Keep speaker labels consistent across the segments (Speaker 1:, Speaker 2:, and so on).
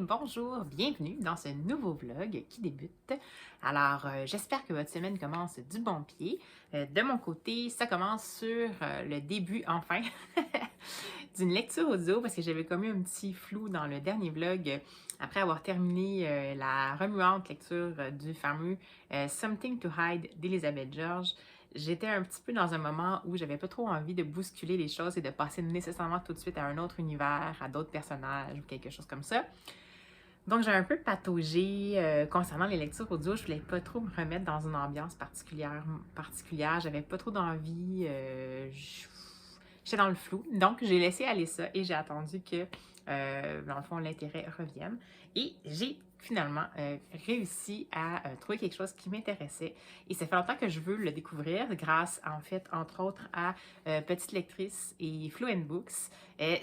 Speaker 1: bonjour, bienvenue dans ce nouveau vlog qui débute. Alors, j'espère que votre semaine commence du bon pied. De mon côté, ça commence sur le début, enfin, d'une lecture audio parce que j'avais commis un petit flou dans le dernier vlog après avoir terminé la remuante lecture du fameux Something to Hide d'Elizabeth George. J'étais un petit peu dans un moment où j'avais pas trop envie de bousculer les choses et de passer nécessairement tout de suite à un autre univers, à d'autres personnages ou quelque chose comme ça. Donc, j'ai un peu pataugé concernant les lectures audio. Je voulais pas trop me remettre dans une ambiance particulière. J'avais pas trop d'envie. J'étais dans le flou. Donc, j'ai laissé aller ça et j'ai attendu que, dans le fond, l'intérêt revienne. Et j'ai finalement réussi à trouver quelque chose qui m'intéressait. Et ça fait longtemps que je veux le découvrir grâce, en fait, entre autres, à Petite Lectrice et Fluent Books.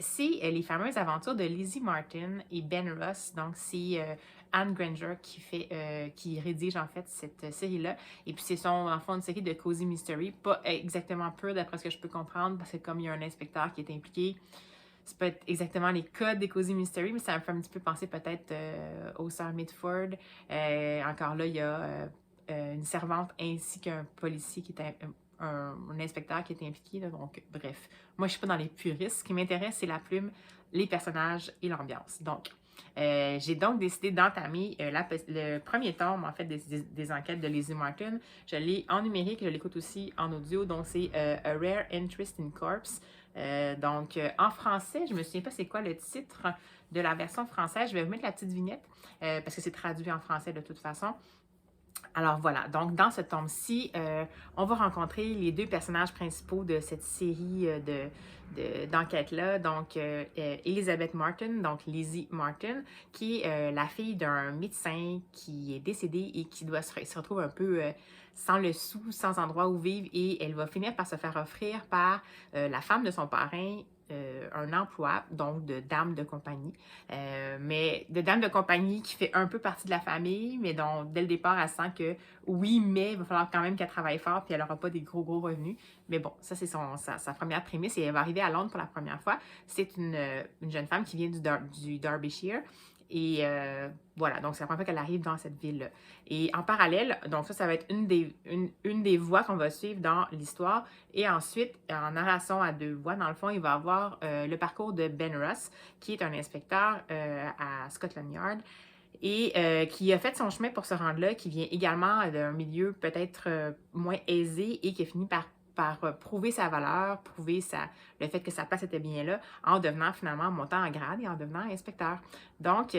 Speaker 1: C'est les fameuses aventures de Lizzie Martin et Ben Ross. Donc, c'est Anne Granger qui rédige en fait cette série-là. Et puis, c'est en fond une série de Cozy Mystery. Pas exactement peu d'après ce que je peux comprendre, parce que comme il y a un inspecteur qui est impliqué, c'est pas exactement les codes des Cozy Mystery, mais ça me fait un petit peu penser peut-être aux Sœurs Mitford. Encore là, il y a une servante ainsi qu'un policier qui est un inspecteur qui est impliqué. Là, donc, bref, moi, je suis pas dans les puristes. Ce qui m'intéresse, c'est la plume, les personnages et l'ambiance. Donc, j'ai donc décidé d'entamer le premier tome, en fait, des enquêtes de Lizzie Martin. Je l'ai en numérique, je l'écoute aussi en audio. Donc, c'est A Rare Interest in Corpse. En français, je me souviens pas c'est quoi le titre de la version française. Je vais vous mettre la petite vignette parce que c'est traduit en français de toute façon. Alors voilà, donc dans ce tome-ci, on va rencontrer les deux personnages principaux de cette série d'enquêtes-là. Donc, Elizabeth Martin, donc Lizzie Martin, qui est la fille d'un médecin qui est décédé et qui se retrouve un peu sans le sou, sans endroit où vivre, et elle va finir par se faire offrir par la femme de son parrain un emploi, donc de dame de compagnie, mais de dame de compagnie qui fait un peu partie de la famille, mais dont dès le départ, elle sent que oui, mais il va falloir quand même qu'elle travaille fort, puis elle n'aura pas des gros revenus. Mais bon, ça, c'est sa première prémisse, et elle va arriver à Londres pour la première fois. C'est une jeune femme qui vient du Derbyshire. Et voilà, donc c'est la première fois qu'elle arrive dans cette ville-là. Et en parallèle, donc ça va être une des voies qu'on va suivre dans l'histoire. Et ensuite, en narration à deux voix, dans le fond, il va y avoir le parcours de Ben Ross, qui est un inspecteur à Scotland Yard et qui a fait son chemin pour se rendre là, qui vient également d'un milieu peut-être moins aisé et qui a fini par prouver sa valeur, prouver le fait que sa place était bien là, en devenant finalement montant en grade et en devenant inspecteur. Donc,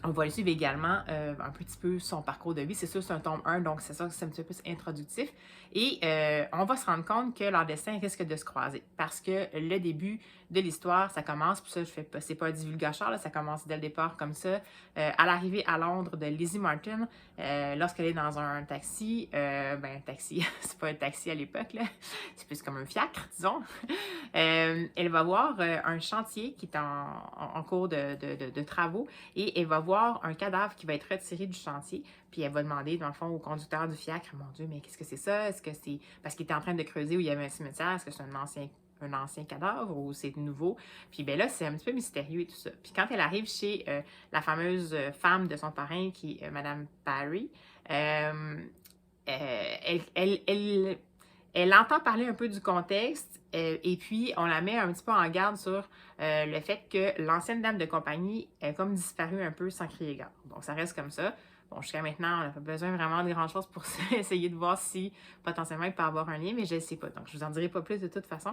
Speaker 1: on va le suivre également un petit peu son parcours de vie. C'est sûr, c'est un tome 1, donc c'est sûr que c'est un petit peu plus introductif. Et on va se rendre compte que leur destin risque de se croiser parce que le début de l'histoire, ça commence, puis ça, c'est pas un divulgateur, là, ça commence dès le départ comme ça. À l'arrivée à Londres de Lizzie Martin, lorsqu'elle est dans un taxi, un taxi, c'est pas un taxi à l'époque, là, c'est plus comme un fiacre, disons. Elle va voir un chantier qui est en cours de travaux et elle va voir un cadavre qui va être retiré du chantier. Puis elle va demander, dans le fond, au conducteur du fiacre, mon Dieu, mais qu'est-ce que c'est ça? Est-ce que c'est parce qu'il était en train de creuser où il y avait un cimetière? Est-ce que c'est un ancien cadavre ou c'est nouveau? Puis ben là, c'est un petit peu mystérieux et tout ça. Puis quand elle arrive chez la fameuse femme de son parrain, qui est Madame Parry, elle entend parler un peu du contexte et puis on la met un petit peu en garde sur le fait que l'ancienne dame de compagnie est comme disparue un peu sans crier gare. Donc ça reste comme ça. Bon, jusqu'à maintenant, on n'a pas besoin vraiment de grand-chose pour essayer de voir si potentiellement il peut y avoir un lien, mais je ne sais pas. Donc je ne vous en dirai pas plus de toute façon.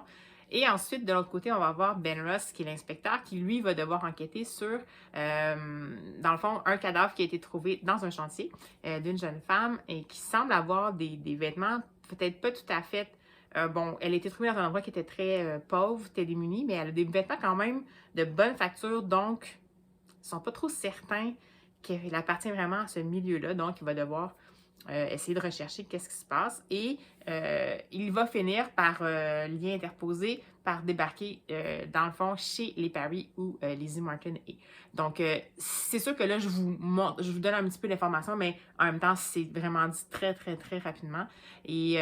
Speaker 1: Et ensuite, de l'autre côté, on va voir Ben Ross, qui est l'inspecteur, qui lui va devoir enquêter sur, dans le fond, un cadavre qui a été trouvé dans un chantier d'une jeune femme et qui semble avoir des vêtements peut-être pas tout à fait. Elle a été trouvée dans un endroit qui était très pauvre, très démuni, mais elle a des vêtements quand même de bonne facture, donc ils ne sont pas trop certains qu'elle appartient vraiment à ce milieu-là. Donc, il va devoir essayer de rechercher qu'est-ce qui se passe. Et il va finir par, lien interposé, par débarquer, dans le fond, chez les Parry où Lizzie Martin est. Donc, c'est sûr que là, je vous donne un petit peu d'informations, mais en même temps, c'est vraiment dit très, très, très rapidement. Et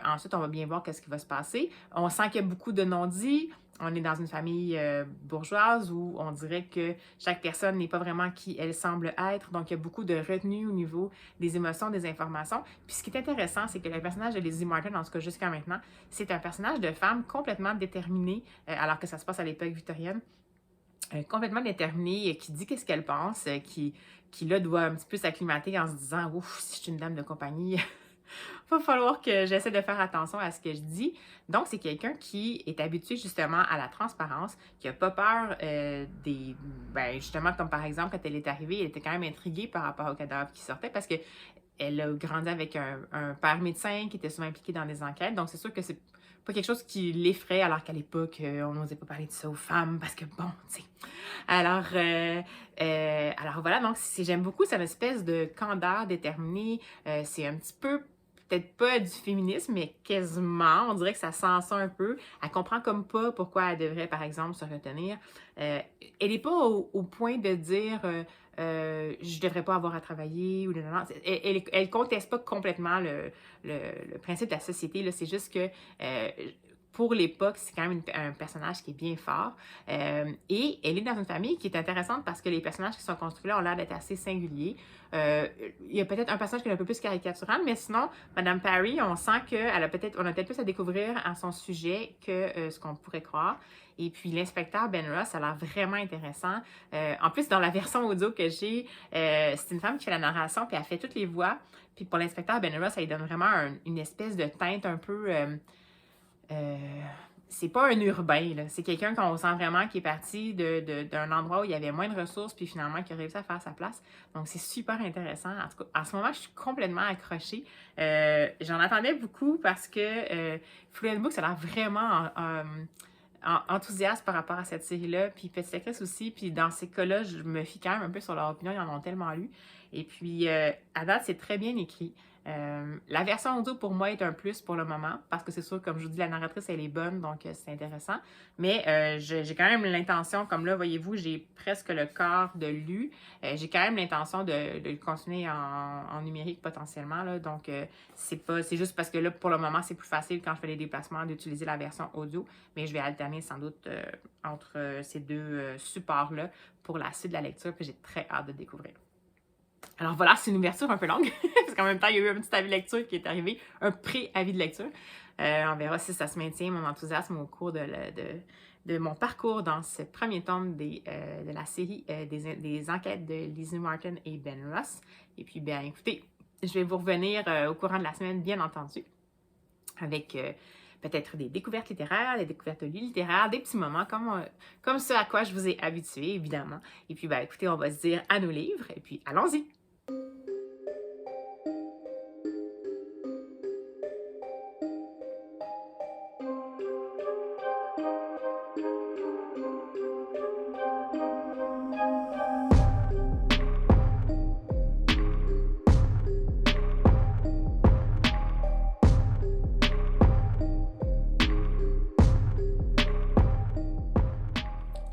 Speaker 1: ensuite, on va bien voir qu'est-ce qui va se passer. On sent qu'il y a beaucoup de non-dits. On est dans une famille bourgeoise où on dirait que chaque personne n'est pas vraiment qui elle semble être. Donc, il y a beaucoup de retenue au niveau des émotions, des informations. Puis, ce qui est intéressant, c'est que le personnage de Lizzie Martin, en tout cas jusqu'à maintenant, c'est un personnage de femme complètement déterminée, alors que ça se passe à l'époque victorienne. Complètement déterminée, qui dit qu'est-ce qu'elle pense, qui là doit un petit peu s'acclimater en se disant ouf, si je suis une dame de compagnie, va falloir que j'essaie de faire attention à ce que je dis. Donc, c'est quelqu'un qui est habitué justement à la transparence, qui n'a pas peur ben, justement, comme par exemple, quand elle est arrivée, elle était quand même intriguée par rapport au cadavre qui sortait parce que elle a grandi avec un père médecin qui était souvent impliqué dans des enquêtes. Donc, c'est sûr que c'est pas quelque chose qui l'effraie, alors qu'à l'époque, on n'osait pas parler de ça aux femmes parce que, bon, tu sais. Alors voilà, donc j'aime beaucoup cette espèce de candeur déterminée. C'est un petit peu peut-être pas du féminisme, mais quasiment. On dirait que ça sent ça un peu. Elle comprend comme pas pourquoi elle devrait, par exemple, se retenir. Elle n'est pas au point de dire je devrais pas avoir à travailler ou non. Elle conteste pas complètement le principe de la société. C'est juste que pour l'époque, c'est quand même un personnage qui est bien fort. Et elle est dans une famille qui est intéressante parce que les personnages qui sont construits là ont l'air d'être assez singuliers. Il y a peut-être un personnage qui est un peu plus caricatural, mais sinon, Madame Parry, on sent qu'on a peut-être plus à découvrir à son sujet que ce qu'on pourrait croire. Et puis, l'inspecteur Ben Ross a l'air vraiment intéressant. En plus, dans la version audio que j'ai, c'est une femme qui fait la narration, puis elle fait toutes les voix. Puis pour l'inspecteur Ben Ross, ça lui donne vraiment une espèce de teinte un peu... c'est pas un urbain, là. C'est quelqu'un qu'on sent vraiment qui est parti d'un endroit où il y avait moins de ressources, puis finalement qui a réussi à faire sa place. Donc, c'est super intéressant. En tout cas, en ce moment, je suis complètement accrochée. J'en attendais beaucoup parce que Fluent Books a l'air vraiment enthousiaste par rapport à cette série-là, puis Petite Actrice aussi. Puis dans ces cas-là, je me fie quand même un peu sur leur opinion, ils en ont tellement lu. Et puis, à date, c'est très bien écrit. La version audio, pour moi, est un plus pour le moment, parce que c'est sûr, comme je vous dis, la narratrice, elle est bonne, donc c'est intéressant. Mais j'ai quand même l'intention, comme là, voyez-vous, j'ai presque le quart de lu. J'ai quand même l'intention de le continuer en numérique potentiellement, là, donc c'est juste parce que là, pour le moment, c'est plus facile quand je fais les déplacements d'utiliser la version audio, mais je vais alterner sans doute entre ces deux supports-là pour la suite de la lecture que j'ai très hâte de découvrir. Alors voilà, c'est une ouverture un peu longue, parce qu'en même temps, il y a eu un petit avis de lecture qui est arrivé, un pré-avis de lecture. On verra si ça se maintient, mon enthousiasme au cours de mon parcours dans ce premier tome de la série des enquêtes de Lizzie Martin et Ben Ross. Et puis, bien, écoutez, je vais vous revenir au courant de la semaine, bien entendu, avec peut-être des découvertes littéraires, des découvertes de livres littéraires, des petits moments comme ce à quoi je vous ai habitué, évidemment. Et puis, ben, écoutez, on va se dire à nos livres, et puis allons-y!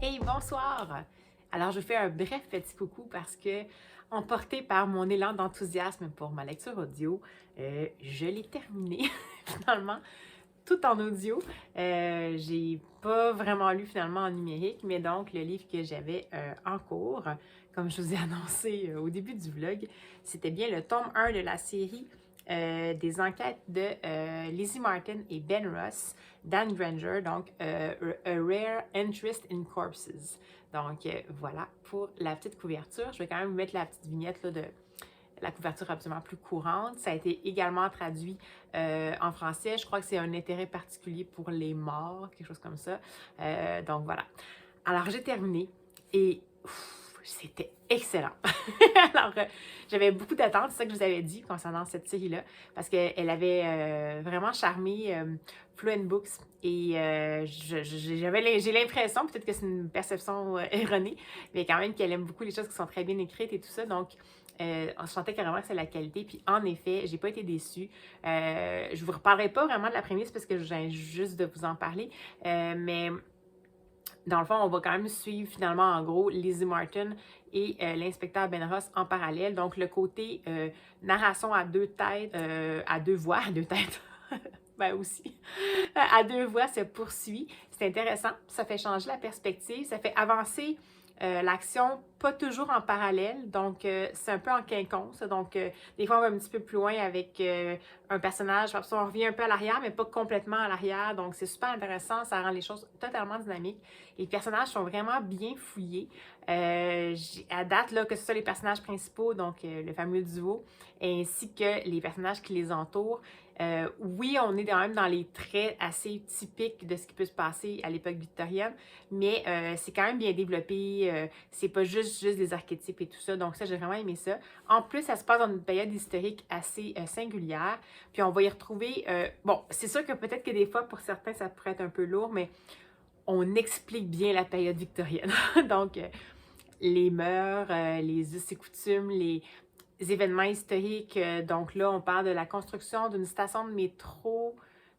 Speaker 1: Hey, bonsoir! Alors, je fais un bref petit coucou parce que, emportée par mon élan d'enthousiasme pour ma lecture audio, je l'ai terminée finalement, tout en audio. J'ai pas vraiment lu finalement en numérique, mais donc le livre que j'avais en cours, comme je vous ai annoncé au début du vlog, c'était bien le tome 1 de la série des enquêtes de Lizzie Martin et Ben Ross, Dan Granger, donc A Rare Interest in Corpses. Donc voilà pour la petite couverture. Je vais quand même vous mettre la petite vignette là, de la couverture absolument plus courante. Ça a été également traduit en français. Je crois que c'est un intérêt particulier pour les morts, quelque chose comme ça. Donc voilà. Alors j'ai terminé et c'était excellent. Alors, j'avais beaucoup d'attentes, c'est ça que je vous avais dit concernant cette série-là, parce qu'elle avait vraiment charmé Fluent Books et j'ai l'impression, peut-être que c'est une perception erronée, mais quand même qu'elle aime beaucoup les choses qui sont très bien écrites et tout ça. Donc, On sentait carrément que c'est la qualité. Puis en effet, j'ai pas été déçue. Je vous reparlerai pas vraiment de la prémisse parce que je viens juste de vous en parler. Mais dans le fond, on va quand même suivre finalement en gros Lizzie Martin et l'inspecteur Ben Ross en parallèle. Donc le côté narration à deux têtes, à deux voix, à deux têtes. Ben aussi, à deux voix se poursuit. C'est intéressant, ça fait changer la perspective, ça fait avancer l'action, pas toujours en parallèle, donc c'est un peu en quinconce. Donc, des fois, on va un petit peu plus loin avec un personnage, après ça, on revient un peu à l'arrière, mais pas complètement à l'arrière. Donc, c'est super intéressant, ça rend les choses totalement dynamiques. Les personnages sont vraiment bien fouillés. À date, là, que ce soit les personnages principaux, donc le fameux duo, ainsi que les personnages qui les entourent, oui, on est quand même dans les traits assez typiques de ce qui peut se passer à l'époque victorienne, mais c'est quand même bien développé. C'est pas juste des archétypes et tout ça. Donc ça, j'ai vraiment aimé ça. En plus, ça se passe dans une période historique assez singulière. Puis on va y retrouver... bon, c'est sûr que peut-être que des fois, pour certains, ça pourrait être un peu lourd, mais on explique bien la période victorienne. Donc, les mœurs, les us et coutumes, les événements historiques. Donc là, on parle de la construction d'une station de métro,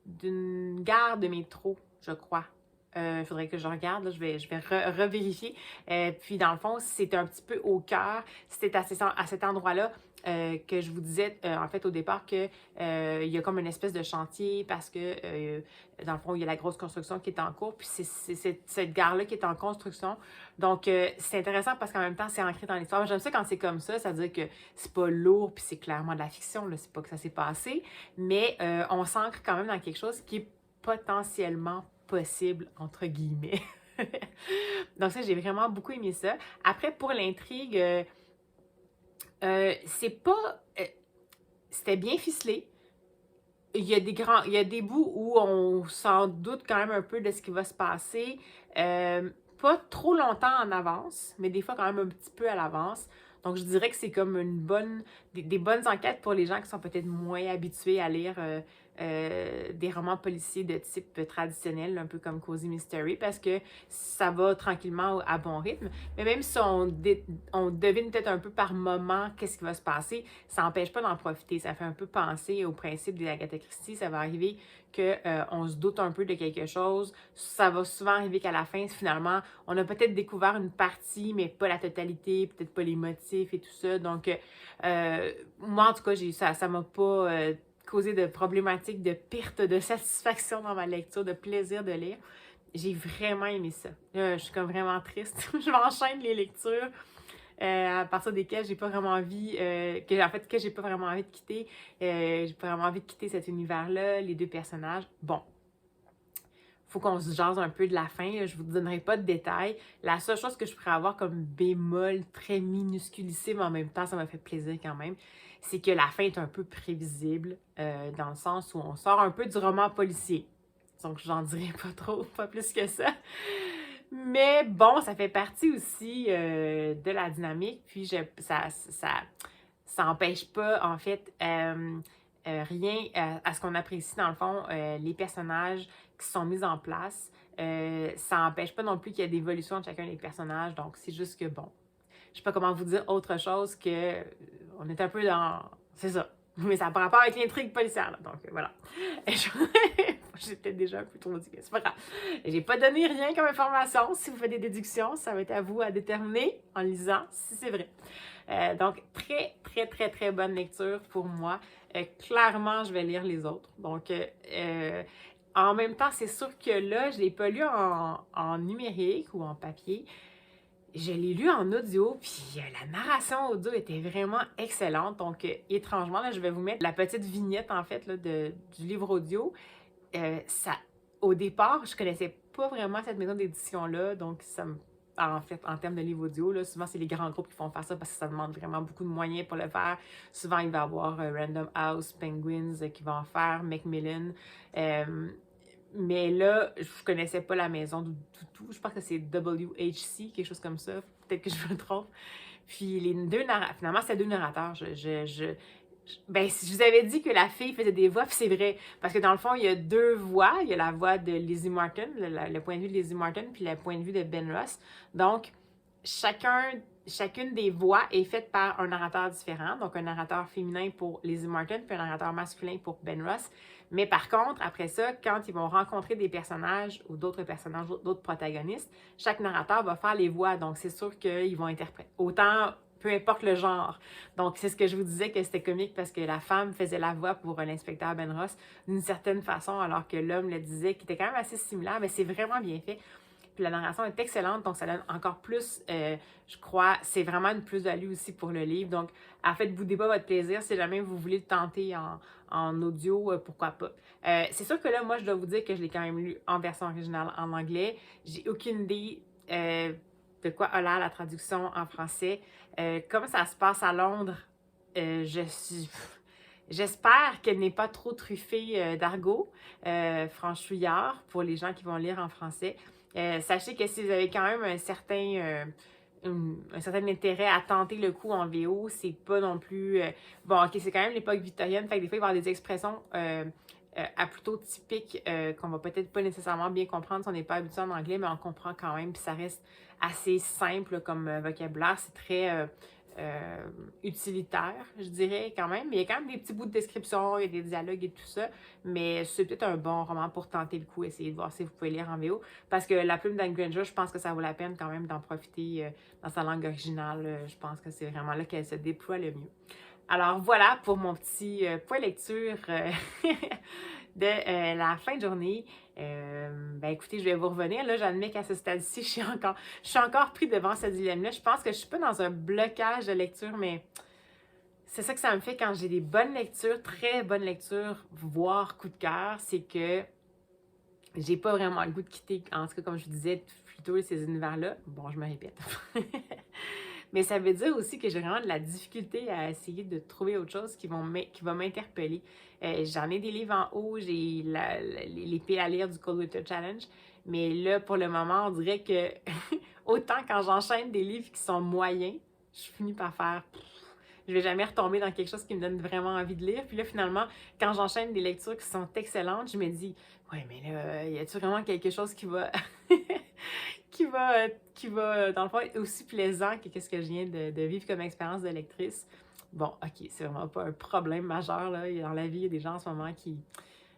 Speaker 1: d'une gare de métro, je crois. Il faudrait que je regarde, là, je vais revérifier. Puis dans le fond, c'est un petit peu au cœur. C'était à cet endroit-là que je vous disais, en fait, au départ, que il y a comme une espèce de chantier parce que, dans le fond, il y a la grosse construction qui est en cours. Puis c'est cette gare-là qui est en construction. Donc, c'est intéressant parce qu'en même temps, c'est ancré dans l'histoire. J'aime ça quand c'est comme ça veut dire que c'est pas lourd puis c'est clairement de la fiction. Là, c'est pas que ça s'est passé. Mais on s'ancre quand même dans quelque chose qui est potentiellement possible, entre guillemets. Donc ça, j'ai vraiment beaucoup aimé ça. Après, pour l'intrigue, c'est pas... c'était bien ficelé. Il y a des bouts où on s'en doute quand même un peu de ce qui va se passer. Pas trop longtemps en avance, mais des fois quand même un petit peu à l'avance. Donc, je dirais que c'est comme des bonnes enquêtes pour les gens qui sont peut-être moins habitués à lire des romans policiers de type traditionnel, un peu comme Cozy Mystery, parce que ça va tranquillement à bon rythme. Mais même si on devine peut-être un peu par moment qu'est-ce qui va se passer, ça n'empêche pas d'en profiter. Ça fait un peu penser au principe de Agatha Christie. Ça va arriver qu'on se doute un peu de quelque chose. Ça va souvent arriver qu'à la fin, finalement, on a peut-être découvert une partie, mais pas la totalité, peut-être pas les motifs et tout ça. Donc, moi, en tout cas, ça m'a pas causé de problématiques, de perte de satisfaction dans ma lecture, de plaisir de lire. J'ai vraiment aimé ça. Je suis comme vraiment triste. Je m'enchaîne les lectures. À partir desquelles j'ai pas vraiment envie, que j'ai pas vraiment envie de quitter. J'ai pas vraiment envie de quitter cet univers-là, les deux personnages. Bon, faut qu'on se jase un peu de la fin, là. Je vous donnerai pas de détails. La seule chose que je pourrais avoir comme bémol très minusculissime, en même temps, ça m'a fait plaisir quand même, c'est que la fin est un peu prévisible, dans le sens où on sort un peu du roman policier. Donc, j'en dirai pas trop, pas plus que ça. Mais bon, ça fait partie aussi de la dynamique, puis ça n'empêche pas, en fait, rien à ce qu'on apprécie, dans le fond, les personnages qui sont mis en place. Ça n'empêche pas non plus qu'il y ait des évolutions de chacun des personnages, donc c'est juste que, bon, je sais pas comment vous dire autre chose que on est un peu dans... C'est ça. Mais ça n'a pas rapport avec l'intrigue policière, là. Donc, voilà. J'ai peut-être déjà un peu trop dit, c'est pas grave. J'ai pas donné rien comme information. Si vous faites des déductions, ça va être à vous à déterminer en lisant si c'est vrai. Donc, très, très, très, très bonne lecture pour moi. Clairement, je vais lire les autres. Donc, en même temps, c'est sûr que là, je ne l'ai pas lu en numérique ou en papier. Je l'ai lu en audio, puis la narration audio était vraiment excellente. Donc, étrangement, là, je vais vous mettre la petite vignette, en fait, là, du livre audio. Au départ, je connaissais pas vraiment cette maison d'édition-là, donc en fait, en termes de livre audio, là, souvent, c'est les grands groupes qui font faire ça parce que ça demande vraiment beaucoup de moyens pour le faire. Souvent, il va y avoir Random House, Penguins qui vont en faire, Macmillan. Mais là, je connaissais pas la maison du tout. Je pense que c'est WHC, quelque chose comme ça. Peut-être que je me trompe. Puis finalement, c'était deux narrateurs. Ben, je vous avais dit que la fille faisait des voix, puis c'est vrai. Parce que dans le fond, il y a deux voix. Il y a la voix de Lizzie Martin, le point de vue de Lizzie Martin, puis le point de vue de Ben Ross. Donc, chacun chacune des voix est faite par un narrateur différent, donc un narrateur féminin pour Lizzie Martin, puis un narrateur masculin pour Ben Ross. Mais par contre, après ça, quand ils vont rencontrer des personnages ou d'autres personnages, d'autres protagonistes, chaque narrateur va faire les voix, donc c'est sûr qu'ils vont interpréter. Autant, peu importe le genre. Donc, c'est ce que je vous disais que c'était comique parce que la femme faisait la voix pour l'inspecteur Ben Ross d'une certaine façon, alors que l'homme le disait, qui était quand même assez similaire, mais c'est vraiment bien fait. Puis la narration est excellente, donc ça donne encore plus, je crois, c'est vraiment une plus-value aussi pour le livre. Donc, faites-vous pas votre plaisir. Si jamais vous voulez le tenter en audio, pourquoi pas. C'est sûr que là, moi, je dois vous dire que je l'ai quand même lu en version originale en anglais. J'ai aucune idée de quoi a l'air la traduction en français. Comme ça se passe à Londres, j'espère qu'elle n'est pas trop truffée d'argot franchouillard pour les gens qui vont lire en français. Sachez que si vous avez quand même un certain intérêt à tenter le coup en VO, c'est pas non plus... bon, ok, c'est quand même l'époque victorienne, fait que des fois, il va y avoir des expressions à plutôt typiques qu'on va peut-être pas nécessairement bien comprendre si on n'est pas habitué en anglais, mais on comprend quand même, puis ça reste assez simple comme vocabulaire. C'est très... utilitaire, je dirais quand même. Mais il y a quand même des petits bouts de description, il y a des dialogues et tout ça. Mais c'est peut-être un bon roman pour tenter le coup, essayer de voir si vous pouvez lire en VO. Parce que La Plume d'Anne Granger, je pense que ça vaut la peine quand même d'en profiter dans sa langue originale. Je pense que c'est vraiment là qu'elle se déploie le mieux. Alors voilà pour mon petit point lecture de la fin de journée. Ben écoutez, je vais vous revenir. Là, j'admets qu'à ce stade-ci, je suis encore pris devant ce dilemme-là. Je pense que je suis pas dans un blocage de lecture, mais c'est ça que ça me fait quand j'ai des bonnes lectures, très bonnes lectures, voire coup de cœur, c'est que j'ai pas vraiment le goût de quitter, en tout cas, comme je vous disais plus tôt, ces univers-là. Bon, je me répète. Mais ça veut dire aussi que j'ai vraiment de la difficulté à essayer de trouver autre chose qui va m'interpeller. J'en ai des livres en haut, j'ai l'épée à lire du Cold Winter Challenge, mais là, pour le moment, on dirait que autant quand j'enchaîne des livres qui sont moyens, je finis par faire... Je vais jamais retomber dans quelque chose qui me donne vraiment envie de lire. Puis là, finalement, quand j'enchaîne des lectures qui sont excellentes, je me dis, ouais, mais là, y a-t-il vraiment quelque chose qui va... qui va, dans le fond, être aussi plaisant que ce que je viens de vivre comme expérience de lectrice. Bon, ok, c'est vraiment pas un problème majeur, là. Dans la vie, il y a des gens en ce moment qui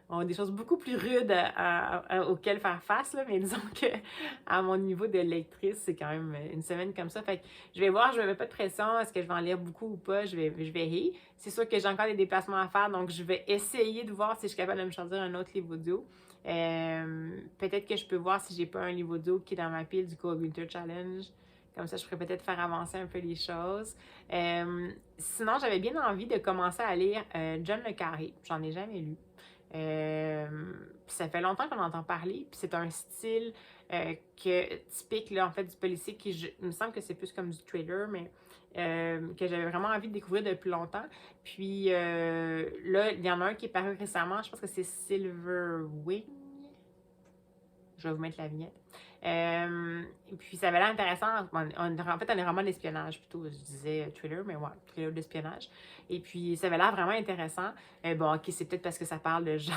Speaker 1: ont des choses beaucoup plus rudes auxquelles faire face, là, mais disons que à mon niveau de lectrice, c'est quand même une semaine comme ça. Fait que je vais voir, je ne me mets pas de pression, est-ce que je vais en lire beaucoup ou pas, je verrai. C'est sûr que j'ai encore des déplacements à faire, donc je vais essayer de voir si je suis capable de me choisir un autre livre audio. Peut-être que je peux voir si j'ai pas un livre audio qui est dans ma pile du Cold Winter Challenge. Comme ça, je pourrais peut-être faire avancer un peu les choses. Sinon, j'avais bien envie de commencer à lire John le Carré. J'en ai jamais lu. Ça fait longtemps qu'on entend parler, puis c'est un style typique là, en fait, du policier qui, il me semble que c'est plus comme du thriller, mais que j'avais vraiment envie de découvrir depuis longtemps. Puis là, il y en a un qui est paru récemment, je pense que c'est Silver Wing. Je vais vous mettre la vignette. Et puis ça avait l'air intéressant. En fait, on est vraiment de l'espionnage plutôt. Je disais thriller, mais ouais, thriller d'espionnage. Et puis ça avait l'air vraiment intéressant. Bon, ok, c'est peut-être parce que ça parle de gens.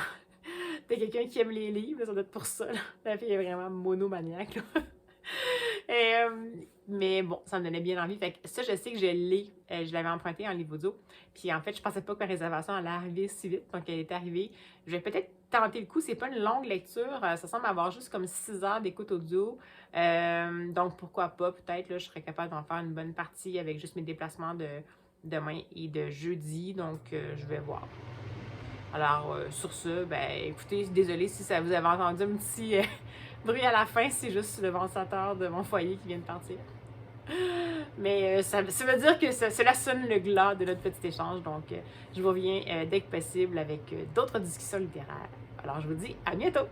Speaker 1: de quelqu'un qui aime les livres, ça doit être pour ça. Là. La fille est vraiment monomaniaque. Mais bon, ça me donnait bien envie. Fait que ça, je sais que je l'avais emprunté en livre audio. Puis en fait, je pensais pas que ma réservation allait arriver si vite. Donc elle est arrivée. Je vais peut-être tenter le coup. C'est pas une longue lecture. Ça semble avoir juste comme 6 heures d'écoute audio. Donc pourquoi pas, peut-être, là, je serais capable d'en faire une bonne partie avec juste mes déplacements de demain et de jeudi. Donc je vais voir. Alors, sur ce, ben écoutez, désolée si ça vous avez entendu un petit bruit à la fin, c'est juste le ventilateur de mon foyer qui vient de partir. Mais ça veut dire que cela sonne le glas de notre petit échange, donc je vous reviens dès que possible avec d'autres discussions littéraires. Alors, je vous dis à bientôt!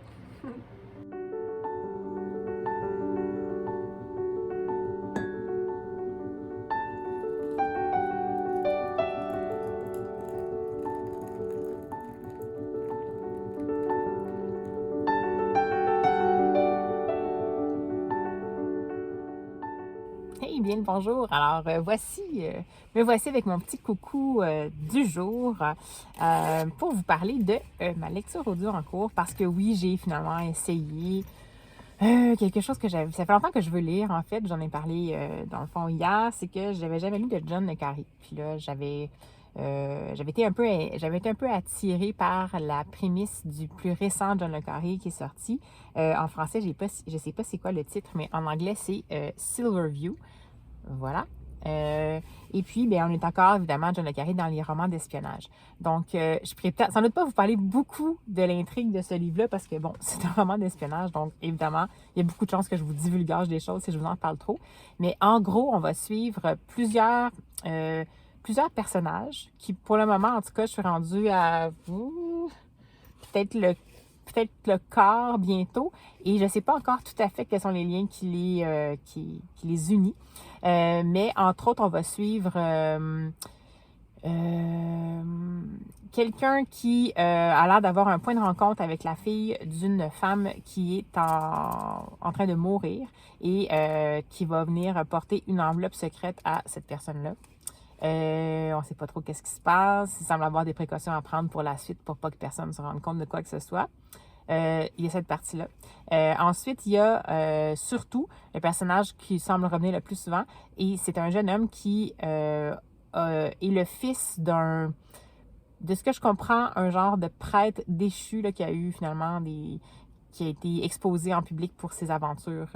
Speaker 1: Hey, bien le bonjour. Alors, me voici avec mon petit coucou du jour pour vous parler de ma lecture audio en cours parce que oui, j'ai finalement essayé Quelque chose que j'avais... Ça fait longtemps que je veux lire, en fait. J'en ai parlé, dans le fond, hier. C'est que j'avais jamais lu de John le Carré. Puis là, j'avais été un peu attirée par la prémisse du plus récent John le Carré qui est sorti. En français, je sais pas c'est quoi le titre, mais en anglais, c'est Silverview. Voilà. Et puis, bien, on est encore, évidemment, John le Carré dans les romans d'espionnage. Donc, je pourrais peut-être, sans doute pas vous parler beaucoup de l'intrigue de ce livre-là, parce que, bon, c'est un roman d'espionnage, donc, évidemment, il y a beaucoup de chances que je vous divulgage des choses si je vous en parle trop. Mais en gros, on va suivre plusieurs personnages qui, pour le moment, en tout cas, je suis rendue à peut-être le peut-être le quart bientôt, et je ne sais pas encore tout à fait quels sont les liens qui les unissent. Mais entre autres, on va suivre quelqu'un qui a l'air d'avoir un point de rencontre avec la fille d'une femme qui est en train de mourir et qui va venir porter une enveloppe secrète à cette personne-là. On ne sait pas trop qu'est-ce qui se passe. Il semble avoir des précautions à prendre pour la suite pour pas que personne ne se rende compte de quoi que ce soit. Il y a cette partie-là. Ensuite, il y a surtout le personnage qui semble revenir le plus souvent, et c'est un jeune homme qui est le fils de ce que je comprends, un genre de prêtre déchu là, qui a eu finalement qui a été exposé en public pour ses aventures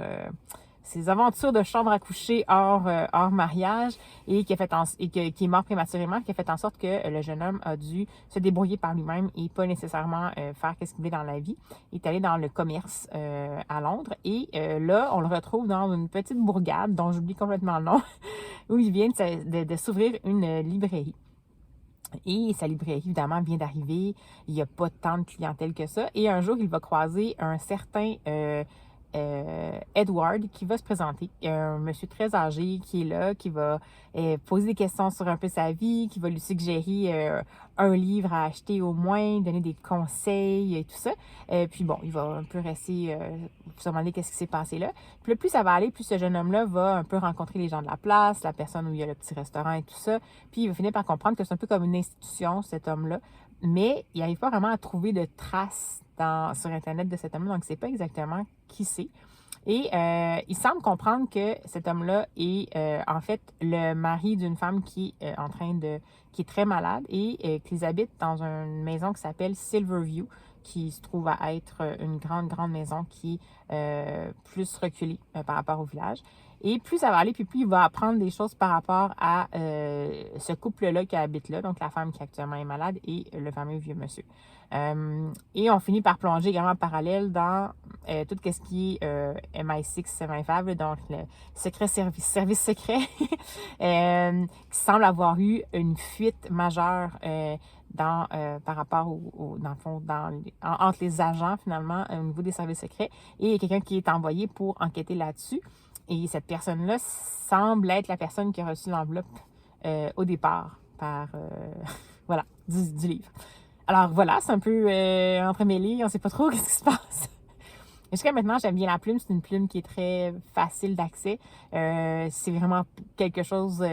Speaker 1: de chambre à coucher hors mariage, et qui est mort prématurément, qui a fait en sorte que le jeune homme a dû se débrouiller par lui-même et pas nécessairement faire ce qu'il voulait dans la vie. Il est allé dans le commerce à Londres, et là, on le retrouve dans une petite bourgade dont j'oublie complètement le nom, où il vient de s'ouvrir une librairie. Et sa librairie, évidemment, vient d'arriver. Il n'y a pas tant de clientèle que ça. Et un jour, il va croiser un certain Edward qui va se présenter. Un monsieur très âgé qui est là, qui va poser des questions sur un peu sa vie, qui va lui suggérer un livre à acheter au moins, donner des conseils et tout ça. Puis bon, il va un peu rester se demander qu'est-ce qui s'est passé là. Puis là, plus ça va aller, plus ce jeune homme-là va un peu rencontrer les gens de la place, la personne où il y a le petit restaurant et tout ça. Puis il va finir par comprendre que c'est un peu comme une institution, cet homme-là. Mais il n'arrive pas vraiment à trouver de traces sur Internet de cet homme-là, donc il ne sait pas exactement qui c'est. Et il semble comprendre que cet homme-là est en fait le mari d'une femme qui est très malade, et qu'ils habitent dans une maison qui s'appelle Silverview, qui se trouve à être une grande, grande maison qui est plus reculée par rapport au village. Et plus ça va aller, puis plus il va apprendre des choses par rapport à ce couple-là qui habite là, donc la femme qui actuellement est malade et le fameux vieux monsieur. Et on finit par plonger également en parallèle dans tout ce qui est MI6 75, donc le service secret, qui semble avoir eu une fuite majeure par rapport dans le fond, entre les agents finalement au niveau des services secrets, et il y a quelqu'un qui est envoyé pour enquêter là-dessus. Et cette personne-là semble être la personne qui a reçu l'enveloppe au départ voilà, du livre. Alors voilà, c'est un peu entremêlé, on ne sait pas trop qu'est-ce qui se passe. Jusqu'à maintenant, j'aime bien la plume. C'est une plume qui est très facile d'accès. C'est vraiment quelque chose...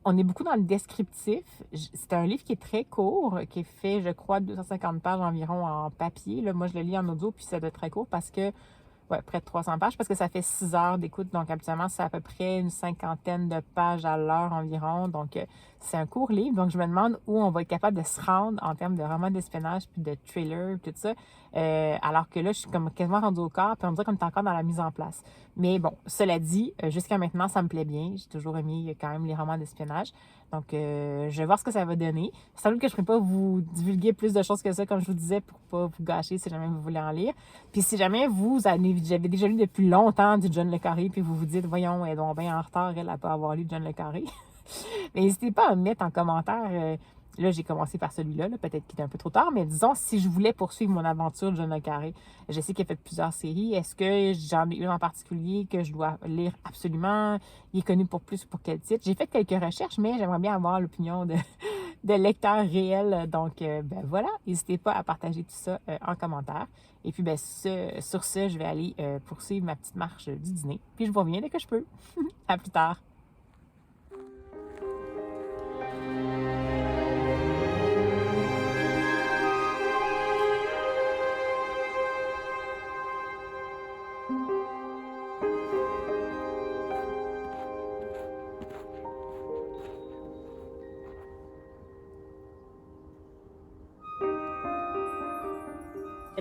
Speaker 1: on est beaucoup dans le descriptif. C'est un livre qui est très court, qui est fait, je crois, 250 pages environ en papier. Là, moi, je le lis en audio, puis ça doit être très court parce que... Ouais, près de 300 pages, parce que ça fait 6 heures d'écoute. Donc, habituellement, c'est à peu près une cinquantaine de pages à l'heure environ. Donc, c'est un court livre. Donc, je me demande où on va être capable de se rendre en termes de roman d'espionnage, puis de thriller, tout ça. Alors que là, je suis comme quasiment rendue au quart, puis on dirait qu'on est encore dans la mise en place. Mais bon, cela dit, jusqu'à maintenant, ça me plaît bien. J'ai toujours aimé quand même les romans d'espionnage. Donc, je vais voir ce que ça va donner. Sans doute que je ne pourrais pas vous divulguer plus de choses que ça, comme je vous disais, pour ne pas vous gâcher si jamais vous voulez en lire. Puis si jamais vous avez déjà lu depuis longtemps du John le Carré, puis vous vous dites, voyons, elle est donc bien en retard, elle n'a pas avoir lu John le Carré. Mais n'hésitez pas à me mettre en commentaire. Là, j'ai commencé par celui-là, peut-être qu'il est un peu trop tard, mais disons, si je voulais poursuivre mon aventure de John le Carré, je sais qu'il a fait plusieurs séries. Est-ce que j'en ai une en particulier que je dois lire absolument? Il est connu pour quel titre? J'ai fait quelques recherches, mais j'aimerais bien avoir l'opinion de lecteurs réels. Donc, ben voilà, n'hésitez pas à partager tout ça en commentaire. Et puis, ben, sur ce, je vais aller poursuivre ma petite marche du dîner. Puis, je vous reviens dès que je peux. À plus tard.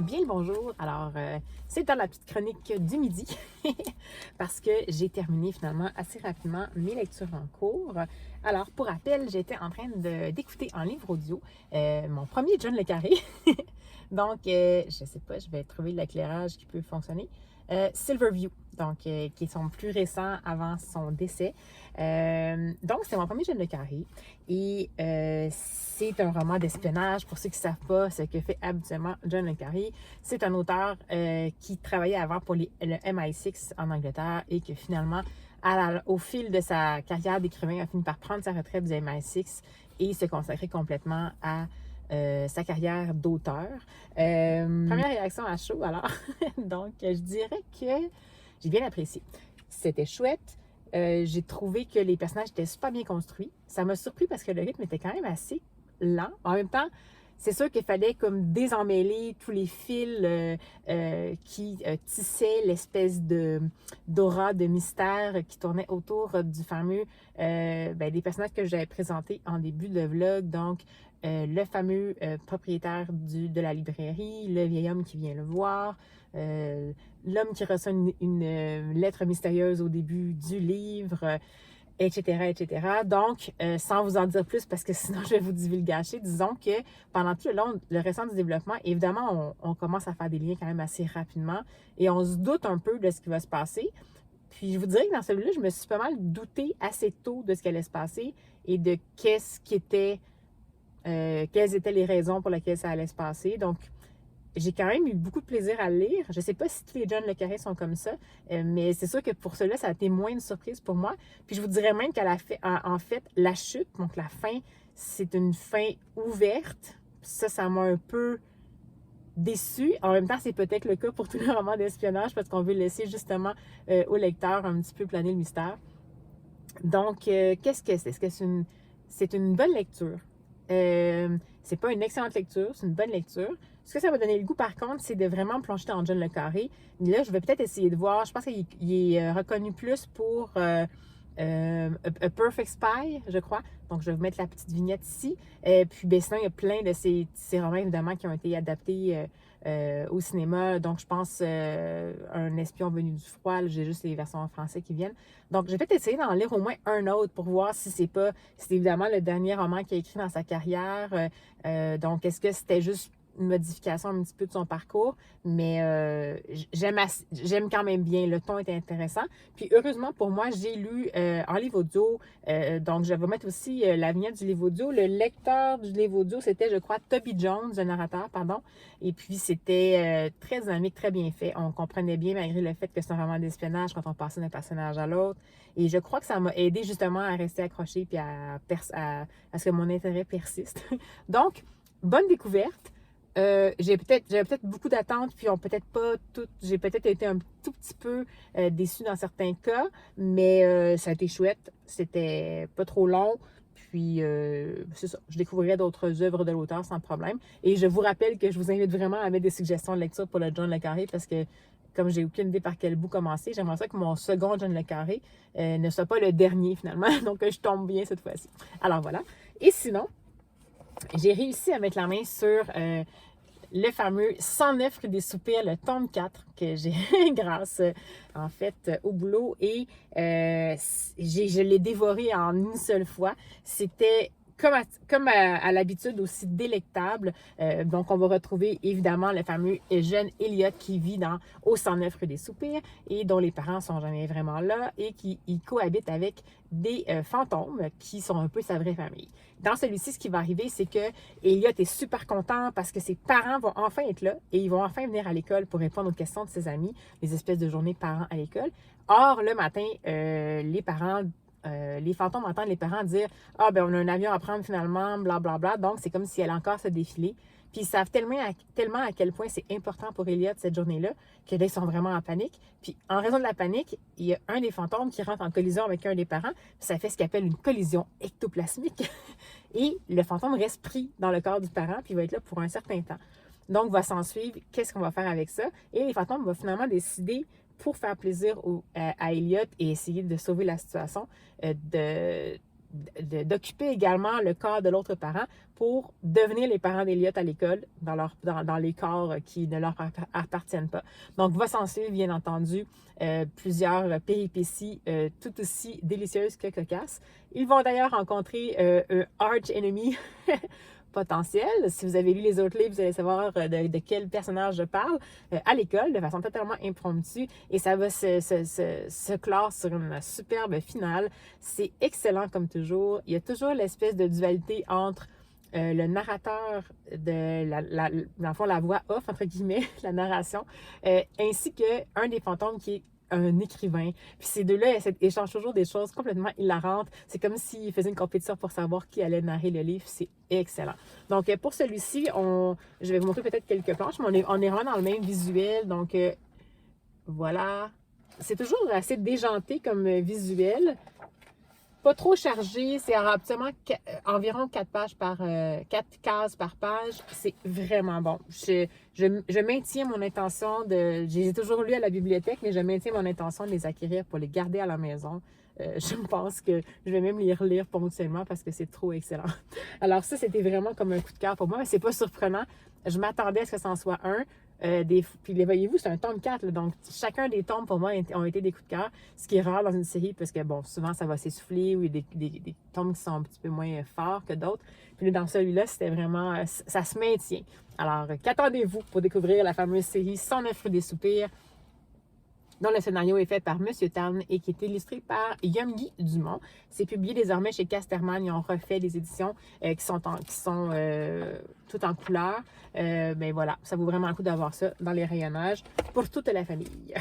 Speaker 1: bien le bonjour. Alors, c'est dans la petite chronique du midi parce que j'ai terminé finalement assez rapidement mes lectures en cours. Alors, pour rappel, j'étais en train d'écouter en livre audio mon premier John le Carré. Donc, je sais pas, je vais trouver l'éclairage qui peut fonctionner. Silverview, donc qui est son plus récent avant son décès. Donc, c'est mon premier John le Carré et c'est un roman d'espionnage. Pour ceux qui ne savent pas ce que fait habituellement John le Carré, c'est un auteur qui travaillait avant pour le MI6 en Angleterre et que finalement, au fil de sa carrière d'écrivain, a fini par prendre sa retraite du MI6 et se consacrer complètement à sa carrière d'auteur. Première réaction à chaud, alors. Donc, je dirais que j'ai bien apprécié. C'était chouette. J'ai trouvé que les personnages étaient super bien construits. Ça m'a surpris parce que le rythme était quand même assez lent. En même temps, c'est sûr qu'il fallait comme déemmêler tous les fils qui tissaient l'espèce d'aura, de mystère qui tournait autour du fameux, des personnages que j'avais présentés en début de vlog. Donc, le fameux propriétaire de la librairie, le vieil homme qui vient le voir, l'homme qui reçoit une lettre mystérieuse au début du livre, etc., etc. Donc, sans vous en dire plus, parce que sinon je vais vous divulgacher, disons que pendant tout le restant du développement, évidemment, on commence à faire des liens quand même assez rapidement et on se doute un peu de ce qui va se passer. Puis je vous dirais que dans celui-là, je me suis pas mal douté assez tôt de ce qui allait se passer et de quelles étaient les raisons pour lesquelles ça allait se passer. Donc, j'ai quand même eu beaucoup de plaisir à le lire. Je ne sais pas si tous les John le Carré sont comme ça, mais c'est sûr que pour cela, ça a été moins une surprise pour moi. Puis je vous dirais même qu'elle a fait, en fait, la chute, donc la fin, c'est une fin ouverte. Ça m'a un peu déçue. En même temps, c'est peut-être le cas pour tous les romans d'espionnage parce qu'on veut laisser justement au lecteur un petit peu planer le mystère. Donc, qu'est-ce que c'est? Est-ce que c'est une bonne lecture? C'est pas une excellente lecture, c'est une bonne lecture. Ce que ça va donner le goût, par contre, c'est de vraiment me plonger dans John le Carré. Là, je vais peut-être essayer de voir. Je pense qu'il est reconnu plus pour A Perfect Spy, je crois. Donc, je vais vous mettre la petite vignette ici. Puis, ben, sinon, il y a plein de ces romans, évidemment, qui ont été adaptés au cinéma. Donc, je pense Un espion venu du froid. J'ai juste les versions en français qui viennent. Donc, je vais peut-être essayer d'en lire au moins un autre pour voir si c'est évidemment le dernier roman qu'il a écrit dans sa carrière. Donc, est-ce que c'était juste une modification un petit peu de son parcours, mais j'aime quand même bien. Le ton est intéressant. Puis heureusement pour moi, j'ai lu en livre audio, donc je vais mettre aussi la vignette du livre audio. Le lecteur du livre audio, c'était, je crois, Toby Jones, le narrateur, pardon. Et puis c'était très dynamique, très bien fait. On comprenait bien malgré le fait que c'est un roman d'espionnage quand on passait d'un personnage à l'autre. Et je crois que ça m'a aidé justement à rester accroché puis à ce que mon intérêt persiste. Donc, bonne découverte. J'avais peut-être beaucoup d'attentes, puis j'ai peut-être été un tout petit peu déçue dans certains cas, mais ça a été chouette. C'était pas trop long. Puis, c'est ça. Je découvrirai d'autres œuvres de l'auteur sans problème. Et je vous rappelle que je vous invite vraiment à mettre des suggestions de lecture pour le John le Carré parce que, comme j'ai aucune idée par quel bout commencer, j'aimerais ça que mon second John le Carré ne soit pas le dernier finalement. Donc, je tombe bien cette fois-ci. Alors, voilà. Et sinon, j'ai réussi à mettre la main sur le fameux 109 rue des Soupirs, le tome 4, que j'ai grâce, en fait, au boulot. Et je l'ai dévoré en une seule fois. C'était comme à l'habitude aussi délectable. Donc, on va retrouver évidemment le fameux jeune Elliot qui vit au 109 rue des Soupirs et dont les parents sont jamais vraiment là et qui cohabite avec des fantômes qui sont un peu sa vraie famille. Dans celui-ci, ce qui va arriver, c'est que Elliot est super content parce que ses parents vont enfin être là et ils vont enfin venir à l'école pour répondre aux questions de ses amis, les espèces de journées parents à l'école. Or, le matin, les fantômes entendent les parents dire « Ah, ben on a un avion à prendre finalement, blablabla. Bla, bla. » Donc, c'est comme si elle encore se défilait. Puis ils savent tellement à quel point c'est important pour Elliot cette journée-là que là, ils sont vraiment en panique. Puis en raison de la panique, il y a un des fantômes qui rentre en collision avec un des parents. Puis ça fait ce qu'on appelle une collision ectoplasmique. Et le fantôme reste pris dans le corps du parent, puis il va être là pour un certain temps. Donc, va s'en suivre, qu'est-ce qu'on va faire avec ça? Et les fantômes vont finalement décider, pour faire plaisir à Elliot et essayer de sauver la situation, d'occuper également le corps de l'autre parent pour devenir les parents d'Eliott à l'école dans les corps qui ne leur appartiennent pas. Donc, va s'en suivre, bien entendu, plusieurs péripéties tout aussi délicieuses que cocasses. Ils vont d'ailleurs rencontrer un arch enemy potentiel. Si vous avez lu les autres livres, vous allez savoir de quel personnage je parle à l'école de façon totalement impromptue et ça va se clore sur une superbe finale. C'est excellent comme toujours. Il y a toujours l'espèce de dualité entre le narrateur dans le fond, la voix off, entre guillemets, la narration, ainsi qu'un des fantômes qui est un écrivain. Puis ces deux-là échangent toujours des choses complètement hilarantes. C'est comme s'ils faisaient une compétition pour savoir qui allait narrer le livre. C'est excellent. Donc, pour celui-ci, je vais vous montrer peut-être quelques planches, mais on est vraiment dans le même visuel. Donc, voilà. C'est toujours assez déjanté comme visuel. Pas trop chargé, c'est absolument environ 4 cases par page. C'est vraiment bon. Je maintiens mon intention je les ai toujours lus à la bibliothèque, mais je maintiens mon intention de les acquérir pour les garder à la maison. Je pense que je vais même les relire ponctuellement parce que c'est trop excellent. Alors ça, c'était vraiment comme un coup de cœur pour moi, mais c'est pas surprenant. Je m'attendais à ce que c'en soit un. Puis les voyez-vous, c'est un tome 4, là, donc chacun des tomes pour moi ont été des coups de cœur, ce qui est rare dans une série parce que bon, souvent ça va s'essouffler ou il y a des tomes qui sont un petit peu moins forts que d'autres. Puis là, dans celui-là, c'était vraiment, ça se maintient. Alors, qu'attendez-vous pour découvrir la fameuse série 109 Rue des Soupirs, dont le scénario est fait par M. Tan et qui est illustré par Young-Gi Dumont. C'est publié désormais chez Casterman. Ils ont refait les éditions qui sont toutes en couleur. Ben voilà, ça vaut vraiment le coup d'avoir ça dans les rayonnages pour toute la famille.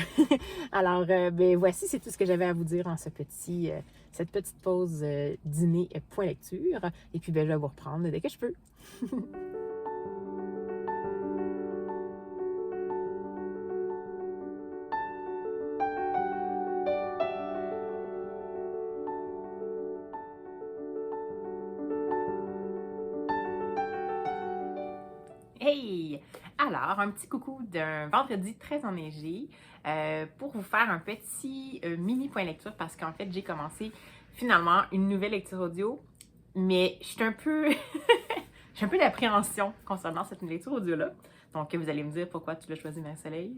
Speaker 1: Alors, ben voici, c'est tout ce que j'avais à vous dire en cette petite pause dîner point lecture. Et puis, ben, je vais vous reprendre dès que je peux. Hey! Alors, un petit coucou d'un vendredi très enneigé pour vous faire un petit mini point lecture parce qu'en fait, j'ai commencé finalement une nouvelle lecture audio, mais je suis un peu... j'ai un peu d'appréhension concernant cette lecture audio-là. Donc, vous allez me dire pourquoi tu l'as choisi, Marie-Soleil.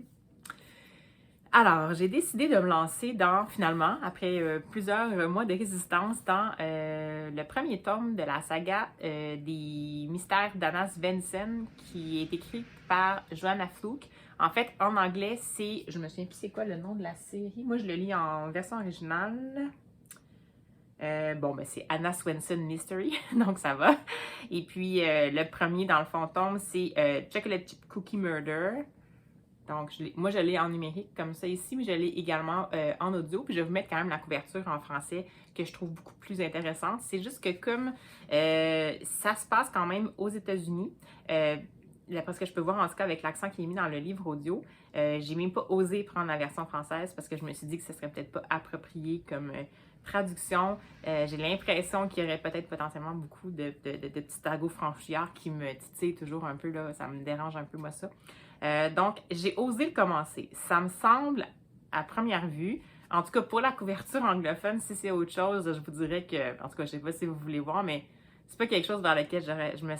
Speaker 1: Alors, j'ai décidé de me lancer finalement, après plusieurs mois de résistance, dans le premier tome de la saga des mystères d'Anna Svensson, qui est écrite par Joanna Fluke. En fait, en anglais, je me souviens plus c'est quoi le nom de la série. Moi, je le lis en version originale. Ben c'est Anna Swenson Mystery, donc ça va. Et puis, le premier, dans le fond, tome, c'est Chocolate Chip Cookie Murder. Donc, moi, je l'ai en numérique comme ça ici, mais je l'ai également en audio. Puis, je vais vous mettre quand même la couverture en français que je trouve beaucoup plus intéressante. C'est juste que comme ça se passe quand même aux États-Unis, d'après ce que je peux voir en tout cas avec l'accent qui est mis dans le livre audio, j'ai même pas osé prendre la version française parce que je me suis dit que ce serait peut-être pas approprié comme traduction. J'ai l'impression qu'il y aurait peut-être potentiellement beaucoup de petits tagots franchouillards qui me titillent toujours un peu, là, ça me dérange un peu moi ça. Donc, j'ai osé le commencer. Ça me semble, à première vue, en tout cas pour la couverture anglophone, si c'est autre chose, je vous dirais que, en tout cas, je sais pas si vous voulez voir, mais c'est pas quelque chose vers lequel je me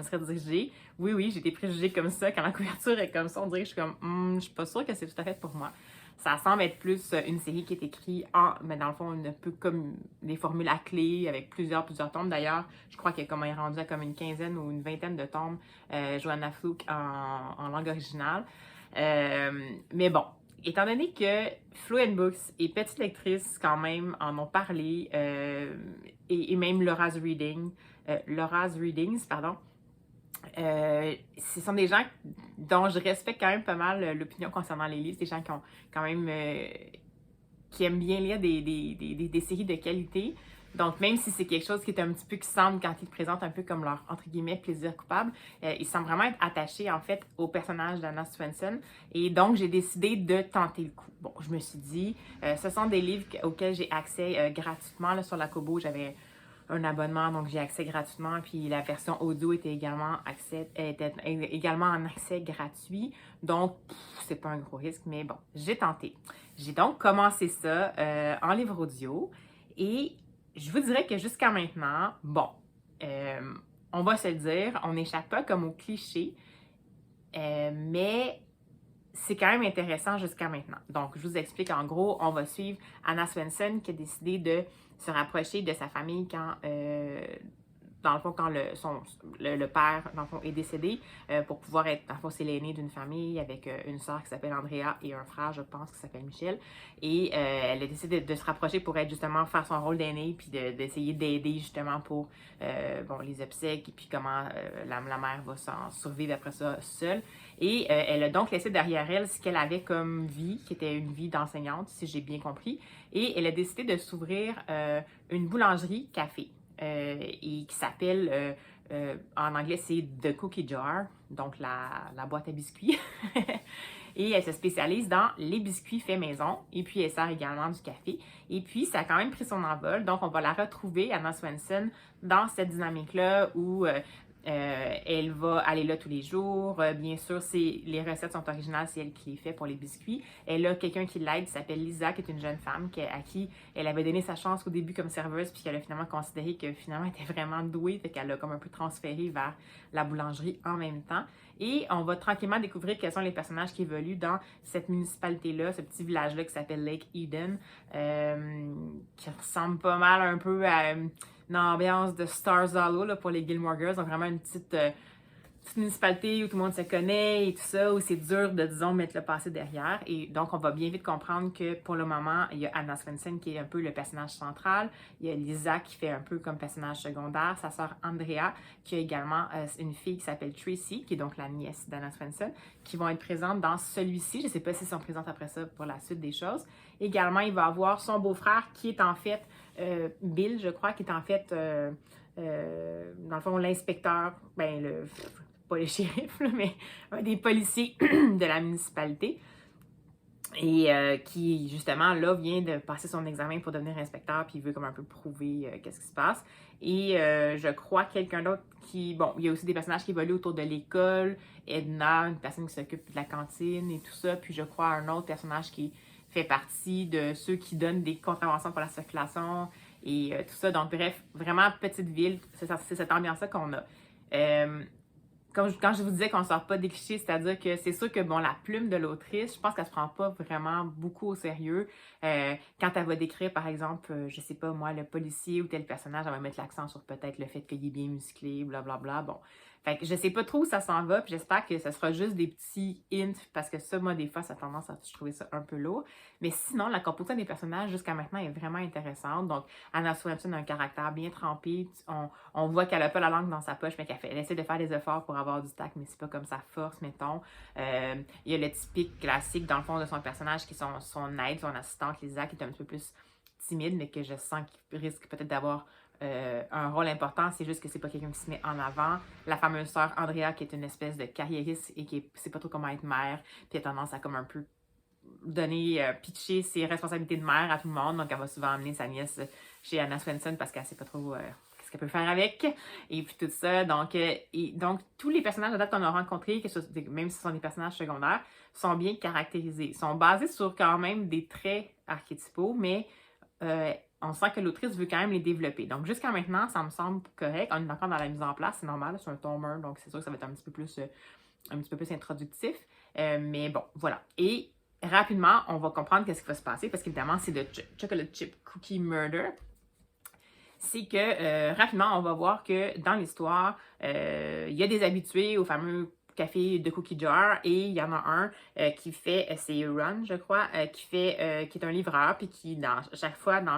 Speaker 1: serais dirigée. Oui, j'ai été préjugée comme ça. Quand la couverture est comme ça, on dirait que je suis comme, je suis pas sûre que c'est tout à fait pour moi. Ça semble être plus une série qui est écrite mais dans le fond, un peu comme des formules à clé avec plusieurs tomes. D'ailleurs, je crois qu'elle est rendue à comme une quinzaine ou une vingtaine de tomes, Joanna Fluke en langue originale. Mais bon, étant donné que Fluent Books et Petite Lectrice quand même en ont parlé, et même Laura's Readings, pardon, ce sont des gens dont je respecte quand même pas mal l'opinion concernant les livres, des gens qui ont quand même qui aiment bien lire des séries de qualité. Donc, même si c'est quelque chose qui est un petit peu qui semble, quand ils présentent un peu comme leur, entre guillemets, plaisir coupable, ils semblent vraiment être attachés, en fait, au personnage d'Anna Swenson. Et donc, j'ai décidé de tenter le coup. Bon, je me suis dit, ce sont des livres auxquels j'ai accès gratuitement. Là, sur la Kobo, j'avais un abonnement, donc j'ai accès gratuitement. Puis la version audio était également en accès gratuit. Donc, c'est pas un gros risque, mais bon, j'ai tenté. J'ai donc commencé ça en livre audio et je vous dirais que jusqu'à maintenant, bon, on va se le dire, on n'échappe pas comme au cliché, mais c'est quand même intéressant jusqu'à maintenant. Donc, je vous explique en gros, on va suivre Anna Swenson qui a décidé de se rapprocher de sa famille quand, dans le fond, quand le père, dans le fond, est décédé, pour pouvoir être, dans le fond, c'est l'aîné d'une famille avec une sœur qui s'appelle Andrea et un frère, je pense, qui s'appelle Michel. Et elle a décidé de se rapprocher pour être justement faire son rôle d'aîné, puis d'essayer d'aider justement pour bon, les obsèques, et puis comment la mère va s'en survivre après ça seule. Et elle a donc laissé derrière elle ce qu'elle avait comme vie, qui était une vie d'enseignante, si j'ai bien compris. Et elle a décidé de s'ouvrir une boulangerie-café et qui s'appelle, en anglais, c'est The Cookie Jar, donc la boîte à biscuits. Et elle se spécialise dans les biscuits faits maison. Et puis, elle sert également du café. Et puis, ça a quand même pris son envol. Donc, on va la retrouver, Anna Swenson, dans cette dynamique-là où elle va aller là tous les jours. Bien sûr, les recettes sont originales, c'est elle qui les fait pour les biscuits. Elle a quelqu'un qui l'aide, qui s'appelle Lisa, qui est une jeune femme à qui elle avait donné sa chance au début comme serveuse, puis qu'elle a finalement considéré que finalement elle était vraiment douée, fait qu'elle a comme un peu transféré vers la boulangerie en même temps. Et on va tranquillement découvrir quels sont les personnages qui évoluent dans cette municipalité-là, ce petit village-là qui s'appelle Lake Eden, qui ressemble pas mal un peu à une ambiance de Stars Hollow là, pour les Gilmore Girls. Donc vraiment une petite municipalité où tout le monde se connaît et tout ça, où c'est dur de, disons, mettre le passé derrière. Et donc, on va bien vite comprendre que pour le moment, il y a Anna Swenson qui est un peu le personnage central. Il y a Lisa qui fait un peu comme personnage secondaire. Sa sœur Andrea, qui a également une fille qui s'appelle Tracy, qui est donc la nièce d'Anna Swenson, qui vont être présentes dans celui-ci. Je ne sais pas s'ils sont présentes après ça pour la suite des choses. Également, il va avoir son beau-frère qui est en fait Bill, je crois, qui est en fait, dans le fond, l'inspecteur, pas le shérif, là, mais un des policiers de la municipalité. Et qui, justement, là, vient de passer son examen pour devenir inspecteur, puis il veut comme un peu prouver qu'est-ce qui se passe. Et je crois quelqu'un d'autre qui... Bon, il y a aussi des personnages qui évoluent autour de l'école. Edna, une personne qui s'occupe de la cantine et tout ça. Puis je crois un autre personnage qui fait partie de ceux qui donnent des contraventions pour la circulation et tout ça. Donc, bref, vraiment petite ville. C'est cette ambiance-là qu'on a. Quand je vous disais qu'on ne sort pas des clichés, c'est-à-dire que c'est sûr que, bon, la plume de l'autrice, je pense qu'elle se prend pas vraiment beaucoup au sérieux. Quand elle va décrire, par exemple, je sais pas moi, le policier ou tel personnage, elle va mettre l'accent sur peut-être le fait qu'il est bien musclé, blablabla. Bon, fait que je sais pas trop où ça s'en va, puis j'espère que ce sera juste des petits hints, parce que ça, moi, des fois, ça a tendance à trouver ça un peu lourd. Mais sinon, la composition des personnages jusqu'à maintenant est vraiment intéressante. Donc, Anna Swenson a un caractère bien trempé. On voit qu'elle a pas la langue dans sa poche, mais elle essaie de faire des efforts pour avoir du tact, mais c'est pas comme sa force, mettons. Il y a le typique classique, dans le fond, de son personnage, qui est son aide, son assistante, Lisa, qui est un petit peu plus timide, mais que je sens qu'il risque peut-être d'avoir un rôle important. C'est juste que c'est pas quelqu'un qui se met en avant. La fameuse sœur Andrea, qui est une espèce de carriériste et qui sait pas trop comment être mère, puis a tendance à comme un peu donner, pitcher ses responsabilités de mère à tout le monde. Donc, elle va souvent amener sa nièce chez Anna Swenson parce qu'elle sait pas trop qu'est-ce qu'elle peut faire avec. Et puis tout ça. Donc, tous les personnages à date qu'on a rencontrés, même si ce sont des personnages secondaires, sont bien caractérisés. Ils sont basés sur quand même des traits archétypaux, mais on sent que l'autrice veut quand même les développer. Donc, jusqu'à maintenant, ça me semble correct. On est encore dans la mise en place, c'est normal, c'est un tome 1, donc c'est sûr que ça va être un petit peu plus introductif. Mais bon, voilà. Et rapidement, on va comprendre qu'est-ce qui va se passer, parce qu'évidemment, c'est de Chocolate Chip Cookie Murder. C'est que rapidement, on va voir que dans l'histoire, il y a des habitués au fameux café de Cookie Jar, et il y en a un qui fait, c'est Ron, je crois, qui est un livreur, puis qui, chaque fois, dans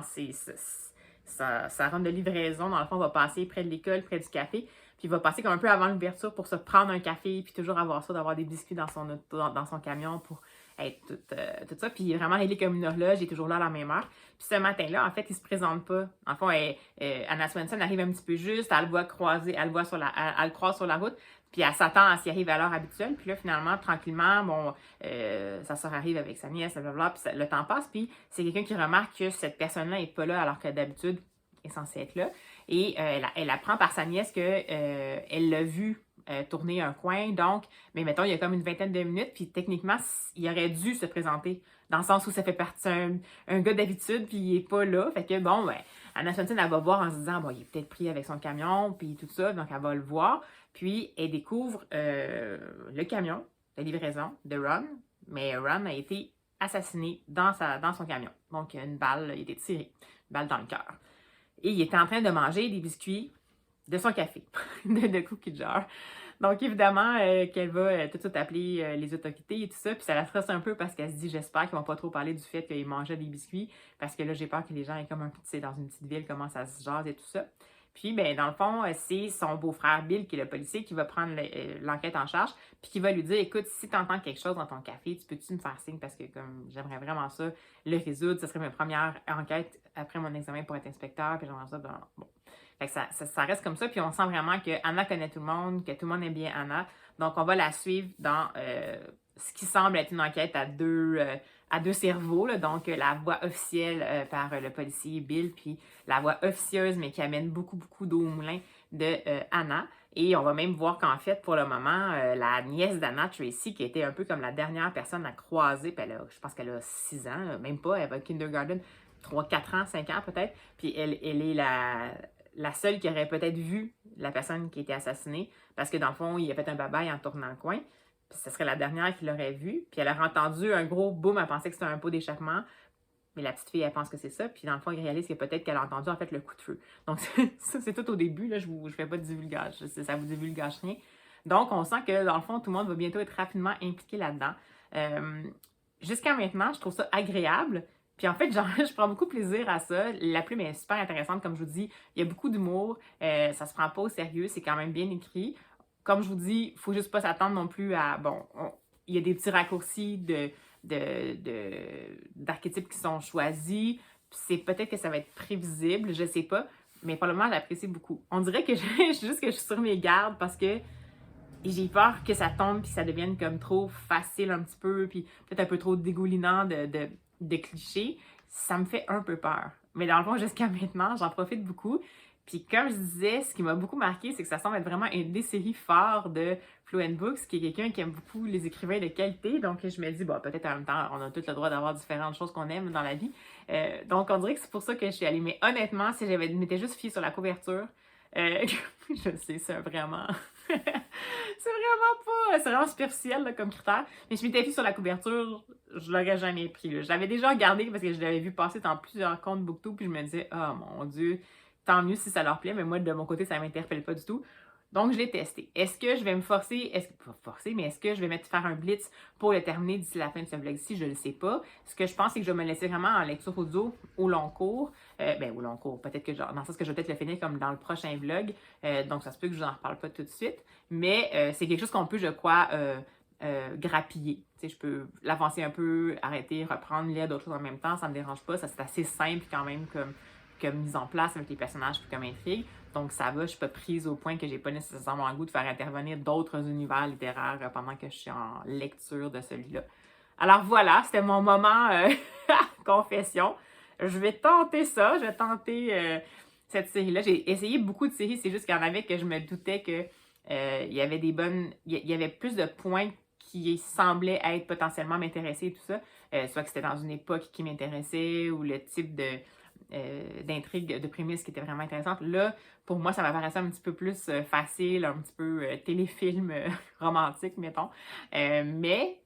Speaker 1: sa run de livraison, dans le fond, va passer près de l'école, près du café, puis il va passer comme un peu avant l'ouverture pour se prendre un café, puis toujours avoir ça, d'avoir des biscuits dans son camion pour être tout ça. Puis il est vraiment réglé comme une horloge, il est toujours là à la même heure. Puis ce matin-là, en fait, il se présente pas. En fond, Anna Swenson arrive un petit peu juste, elle le voit croiser, elle le croise sur la route, puis elle s'attend à s'y arriver à l'heure habituelle. Puis là, finalement, tranquillement, bon, sa soeur arrive avec sa nièce, blablabla, puis le temps passe, puis c'est quelqu'un qui remarque que cette personne-là n'est pas là, alors que d'habitude, elle est censée être là. Et elle apprend par sa nièce qu'elle l'a vu tourner un coin, donc, mais mettons, il y a comme une vingtaine de minutes, puis techniquement, il aurait dû se présenter, dans le sens où ça fait partie un gars d'habitude, puis il est pas là, fait que bon, ben, Anna Swenson, elle va voir en se disant, bon, il est peut-être pris avec son camion, puis tout ça, donc elle va le voir, puis elle découvre le camion de livraison de Ron, mais Ron a été assassiné dans son camion, donc une balle, il a été tiré, une balle dans le cœur. Et il était en train de manger des biscuits de son café, de Cookie Jar. Donc, évidemment, qu'elle va tout de suite appeler les autorités et tout ça. Puis ça la stresse un peu parce qu'elle se dit, j'espère qu'ils vont pas trop parler du fait qu'il mangeait des biscuits. Parce que là, j'ai peur que les gens aient comme un peu, tu sais, dans une petite ville, comment ça se jase et tout ça. Puis, ben, dans le fond, c'est son beau-frère Bill, qui est le policier, qui va prendre l'enquête en charge, puis qui va lui dire, écoute, si tu entends quelque chose dans ton café, tu peux-tu me faire signe, parce que comme j'aimerais vraiment ça le résoudre, ce serait ma première enquête après mon examen pour être inspecteur, puis j'aimerais ça, bon. Fait que ça reste comme ça, puis on sent vraiment que Anna connaît tout le monde, que tout le monde aime bien Anna, donc on va la suivre dans ce qui semble être une enquête à deux cerveaux, là. Donc la voix officielle par le policier Bill, puis la voix officieuse, mais qui amène beaucoup, beaucoup d'eau au moulin de Anna. Et on va même voir qu'en fait, pour le moment, la nièce d'Anna, Tracy, qui était un peu comme la dernière personne à croiser, puis je pense qu'elle a 6 ans, même pas, elle va au kindergarten, 3, 4 ans, 5 ans peut-être, puis elle est la seule qui aurait peut-être vu la personne qui a été assassinée, parce que dans le fond, il a fait un babaille en tournant le coin. Puis ce serait la dernière qui l'aurait vu. Puis elle aurait entendu un gros boom, elle pensait que c'était un pot d'échappement. Mais la petite fille, elle pense que c'est ça. Puis dans le fond, il réalise que peut-être qu'elle a entendu en fait le coup de feu. Donc ça, c'est tout au début. Là, je fais pas de divulgage. Ça vous divulgage rien. Donc on sent que dans le fond, tout le monde va bientôt être rapidement impliqué là-dedans. Jusqu'à maintenant, je trouve ça agréable. Puis en fait, genre, je prends beaucoup plaisir à ça. La plume est super intéressante, comme je vous dis. Il y a beaucoup d'humour. Ça se prend pas au sérieux. C'est quand même bien écrit. Comme je vous dis, il faut juste pas s'attendre non plus à... Bon, il y a des petits raccourcis d'archétypes qui sont choisis. C'est peut-être que ça va être prévisible, je sais pas. Mais pour le moment, j'apprécie beaucoup. On dirait que juste que je suis sur mes gardes parce que j'ai peur que ça tombe puis que ça devienne comme trop facile un petit peu, puis peut-être un peu trop dégoulinant de clichés. Ça me fait un peu peur. Mais dans le fond, jusqu'à maintenant, j'en profite beaucoup. Puis comme je disais, ce qui m'a beaucoup marqué, c'est que ça semble être vraiment une des séries phares de Fluent Books, qui est quelqu'un qui aime beaucoup les écrivains de qualité. Donc je me dis, bon, peut-être en même temps, on a tout le droit d'avoir différentes choses qu'on aime dans la vie. Donc on dirait que c'est pour ça que je suis allée. Mais honnêtement, si j'avais m'étais juste fiée sur la couverture, je sais, c'est vraiment... c'est vraiment superficiel là, comme critère. Mais je m'étais fiée sur la couverture, je l'aurais jamais pris. Là. Je l'avais déjà regardé parce que je l'avais vu passer dans plusieurs comptes BookTube, puis je me disais, oh mon Dieu, tant mieux si ça leur plaît, mais moi, de mon côté, ça ne m'interpelle pas du tout. Donc, je l'ai testé. Est-ce que je vais me forcer, est-ce que je vais faire un blitz pour le terminer d'ici la fin de ce vlog-ci? Je ne le sais pas. Ce que je pense, c'est que je vais me laisser vraiment en lecture audio au long cours. Au long cours, peut-être que dans le sens que je vais peut-être le finir comme dans le prochain vlog. Donc, ça se peut que je n'en reparle pas tout de suite. Mais c'est quelque chose qu'on peut, je crois, grappiller. Tu sais, je peux l'avancer un peu, arrêter, reprendre, lire d'autres choses en même temps. Ça ne me dérange pas. Ça, c'est assez simple quand même comme mise en place avec les personnages puis comme intrigue. Donc ça va, je suis pas prise au point que j'ai pas nécessairement le goût de faire intervenir d'autres univers littéraires pendant que je suis en lecture de celui-là. Alors voilà, c'était mon moment confession. Je vais tenter ça, je vais tenter cette série-là. J'ai essayé beaucoup de séries, c'est juste qu'il y en avait que je me doutais que il y avait il y avait plus de points qui semblaient être potentiellement m'intéresser et tout ça. Soit que c'était dans une époque qui m'intéressait ou le type d'intrigue, de prémisse qui était vraiment intéressante. Là, pour moi, ça m'apparaissait un petit peu plus facile, un petit peu téléfilm romantique, mettons. Mais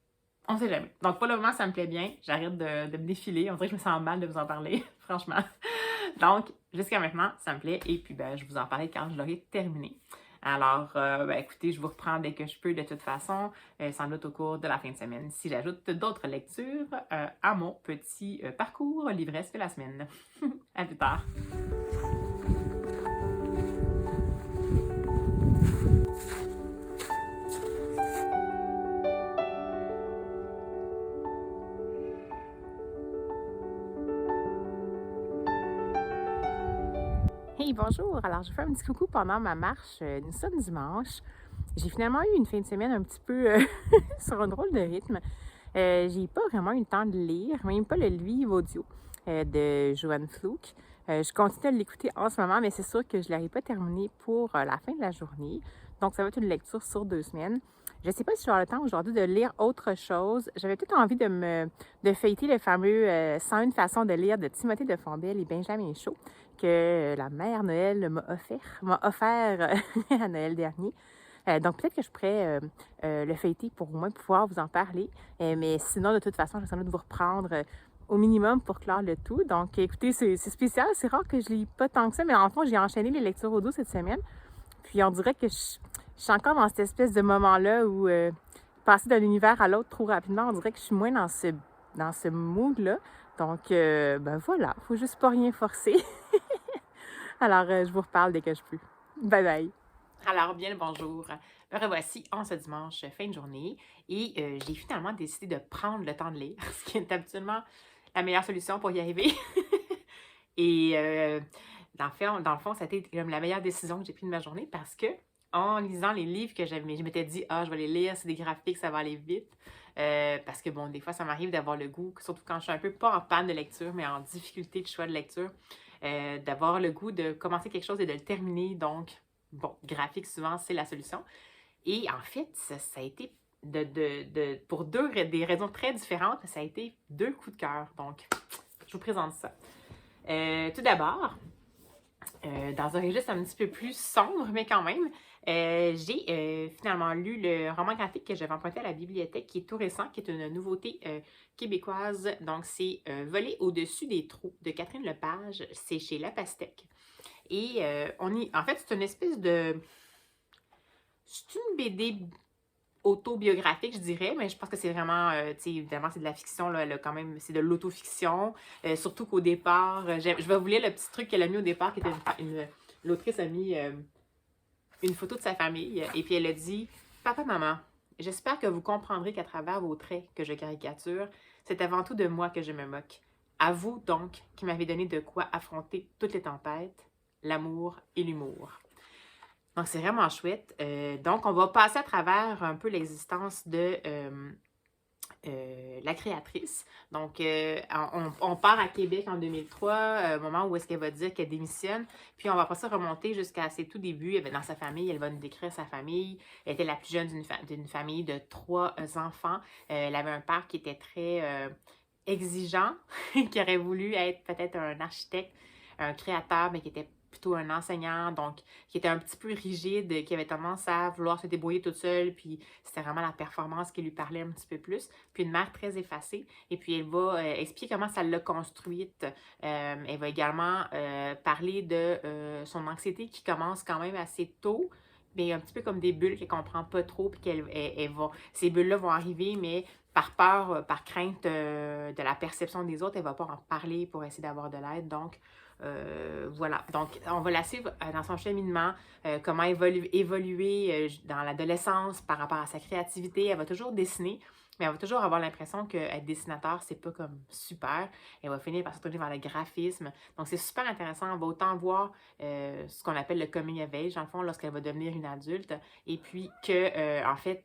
Speaker 1: on sait jamais. Donc, pour le moment, ça me plaît bien. J'arrête de me défiler. On dirait que je me sens mal de vous en parler, franchement. Donc, jusqu'à maintenant, ça me plaît. Et puis, je vous en parlerai quand je l'aurai terminé. Alors, écoutez, je vous reprends dès que je peux de toute façon, sans doute au cours de la fin de semaine, si j'ajoute d'autres lectures à mon petit parcours livresque de la semaine. À plus tard! Hey, bonjour! Alors, je fais un petit coucou pendant ma marche. Nous sommes dimanche. J'ai finalement eu une fin de semaine un petit peu sur un drôle de rythme. J'ai pas vraiment eu le temps de lire, même pas le livre audio de Joanne Fluke. Je continue à l'écouter en ce moment, mais c'est sûr que je ne l'aurai pas terminé pour la fin de la journée.
Speaker 2: Donc, ça va être une lecture sur 2 semaines. Je ne sais pas si j'aurai le temps aujourd'hui de lire autre chose. J'avais tout envie de feuilleter le fameux 101 façons de lire de Timothée de Fombelle et Benjamin Shaw que la mère Noël m'a offert à Noël dernier. Donc, peut-être que je pourrais le feuilleter pour au moins pouvoir vous en parler. Mais sinon, de toute façon, j'essaie de vous reprendre au minimum pour clore le tout. Donc, écoutez, c'est spécial. C'est rare que je lis pas tant que ça, mais en fond, j'ai enchaîné les lectures audio cette semaine. Puis, on dirait que je suis encore dans cette espèce de moment-là où passer d'un univers à l'autre trop rapidement, on dirait que je suis moins dans ce mood-là. Donc, ben voilà, faut juste pas rien forcer. Alors, je vous reparle dès que je peux. Bye bye!
Speaker 1: Alors, bien le bonjour. Me revoici en ce dimanche fin de journée et j'ai finalement décidé de prendre le temps de lire, ce qui est habituellement la meilleure solution pour y arriver. Et dans le fond, ça a été comme la meilleure décision que j'ai prise de ma journée parce que en lisant les livres que j'avais, je m'étais dit, ah, je vais les lire, c'est des graphiques, ça va aller vite. Parce que bon, des fois, ça m'arrive d'avoir le goût, surtout quand je suis un peu pas en panne de lecture, mais en difficulté de choix de lecture, d'avoir le goût de commencer quelque chose et de le terminer. Donc, bon, graphique, souvent, c'est la solution. Et en fait, ça a été pour des raisons très différentes, ça a été 2 coups de cœur. Donc, je vous présente ça. Tout d'abord, dans un registre un petit peu plus sombre, mais quand même, j'ai finalement lu le roman graphique que j'avais emprunté à la bibliothèque, qui est tout récent, qui est une nouveauté québécoise. Donc, c'est Voler au-dessus des trous de Catherine Lepage. C'est chez La Pastèque. Et en fait, c'est une espèce de... C'est une BD autobiographique, je dirais, mais je pense que c'est vraiment, tu sais, évidemment, c'est de la fiction, là, quand même, c'est de l'autofiction, surtout qu'au départ, je vais vous lire le petit truc qu'elle a mis au départ, qui était l'autrice a mis une photo de sa famille, et puis elle a dit, « Papa, maman, j'espère que vous comprendrez qu'à travers vos traits que je caricature, c'est avant tout de moi que je me moque. À vous, donc, qui m'avez donné de quoi affronter toutes les tempêtes, l'amour et l'humour. » Donc, c'est vraiment chouette. Donc, on va passer à travers un peu l'existence de la créatrice. Donc, on part à Québec en 2003, au moment où est-ce qu'elle va dire qu'elle démissionne. Puis, on va passer remonter jusqu'à ses tout débuts. Elle va dans sa famille, elle va nous décrire sa famille. Elle était la plus jeune d'une famille de 3 enfants. Elle avait un père qui était très exigeant, qui aurait voulu être peut-être un architecte, un créateur, mais qui était plutôt un enseignant, donc qui était un petit peu rigide, qui avait tendance à vouloir se débrouiller toute seule, puis c'était vraiment la performance qui lui parlait un petit peu plus. Puis une mère très effacée, et puis elle va expliquer comment ça l'a construite. Elle va également parler de son anxiété qui commence quand même assez tôt, mais un petit peu comme des bulles qu'elle comprend pas trop, puis ces bulles-là vont arriver, mais par peur, par crainte de la perception des autres, elle ne va pas en parler pour essayer d'avoir de l'aide. Donc, voilà. Donc, on va la suivre dans son cheminement, comment évoluer dans l'adolescence par rapport à sa créativité. Elle va toujours dessiner, mais elle va toujours avoir l'impression qu'être dessinateur, c'est pas comme super. Elle va finir par se tourner vers le graphisme. Donc, c'est super intéressant. On va autant voir ce qu'on appelle le coming of age, dans le fond, lorsqu'elle va devenir une adulte. Et puis que, en fait,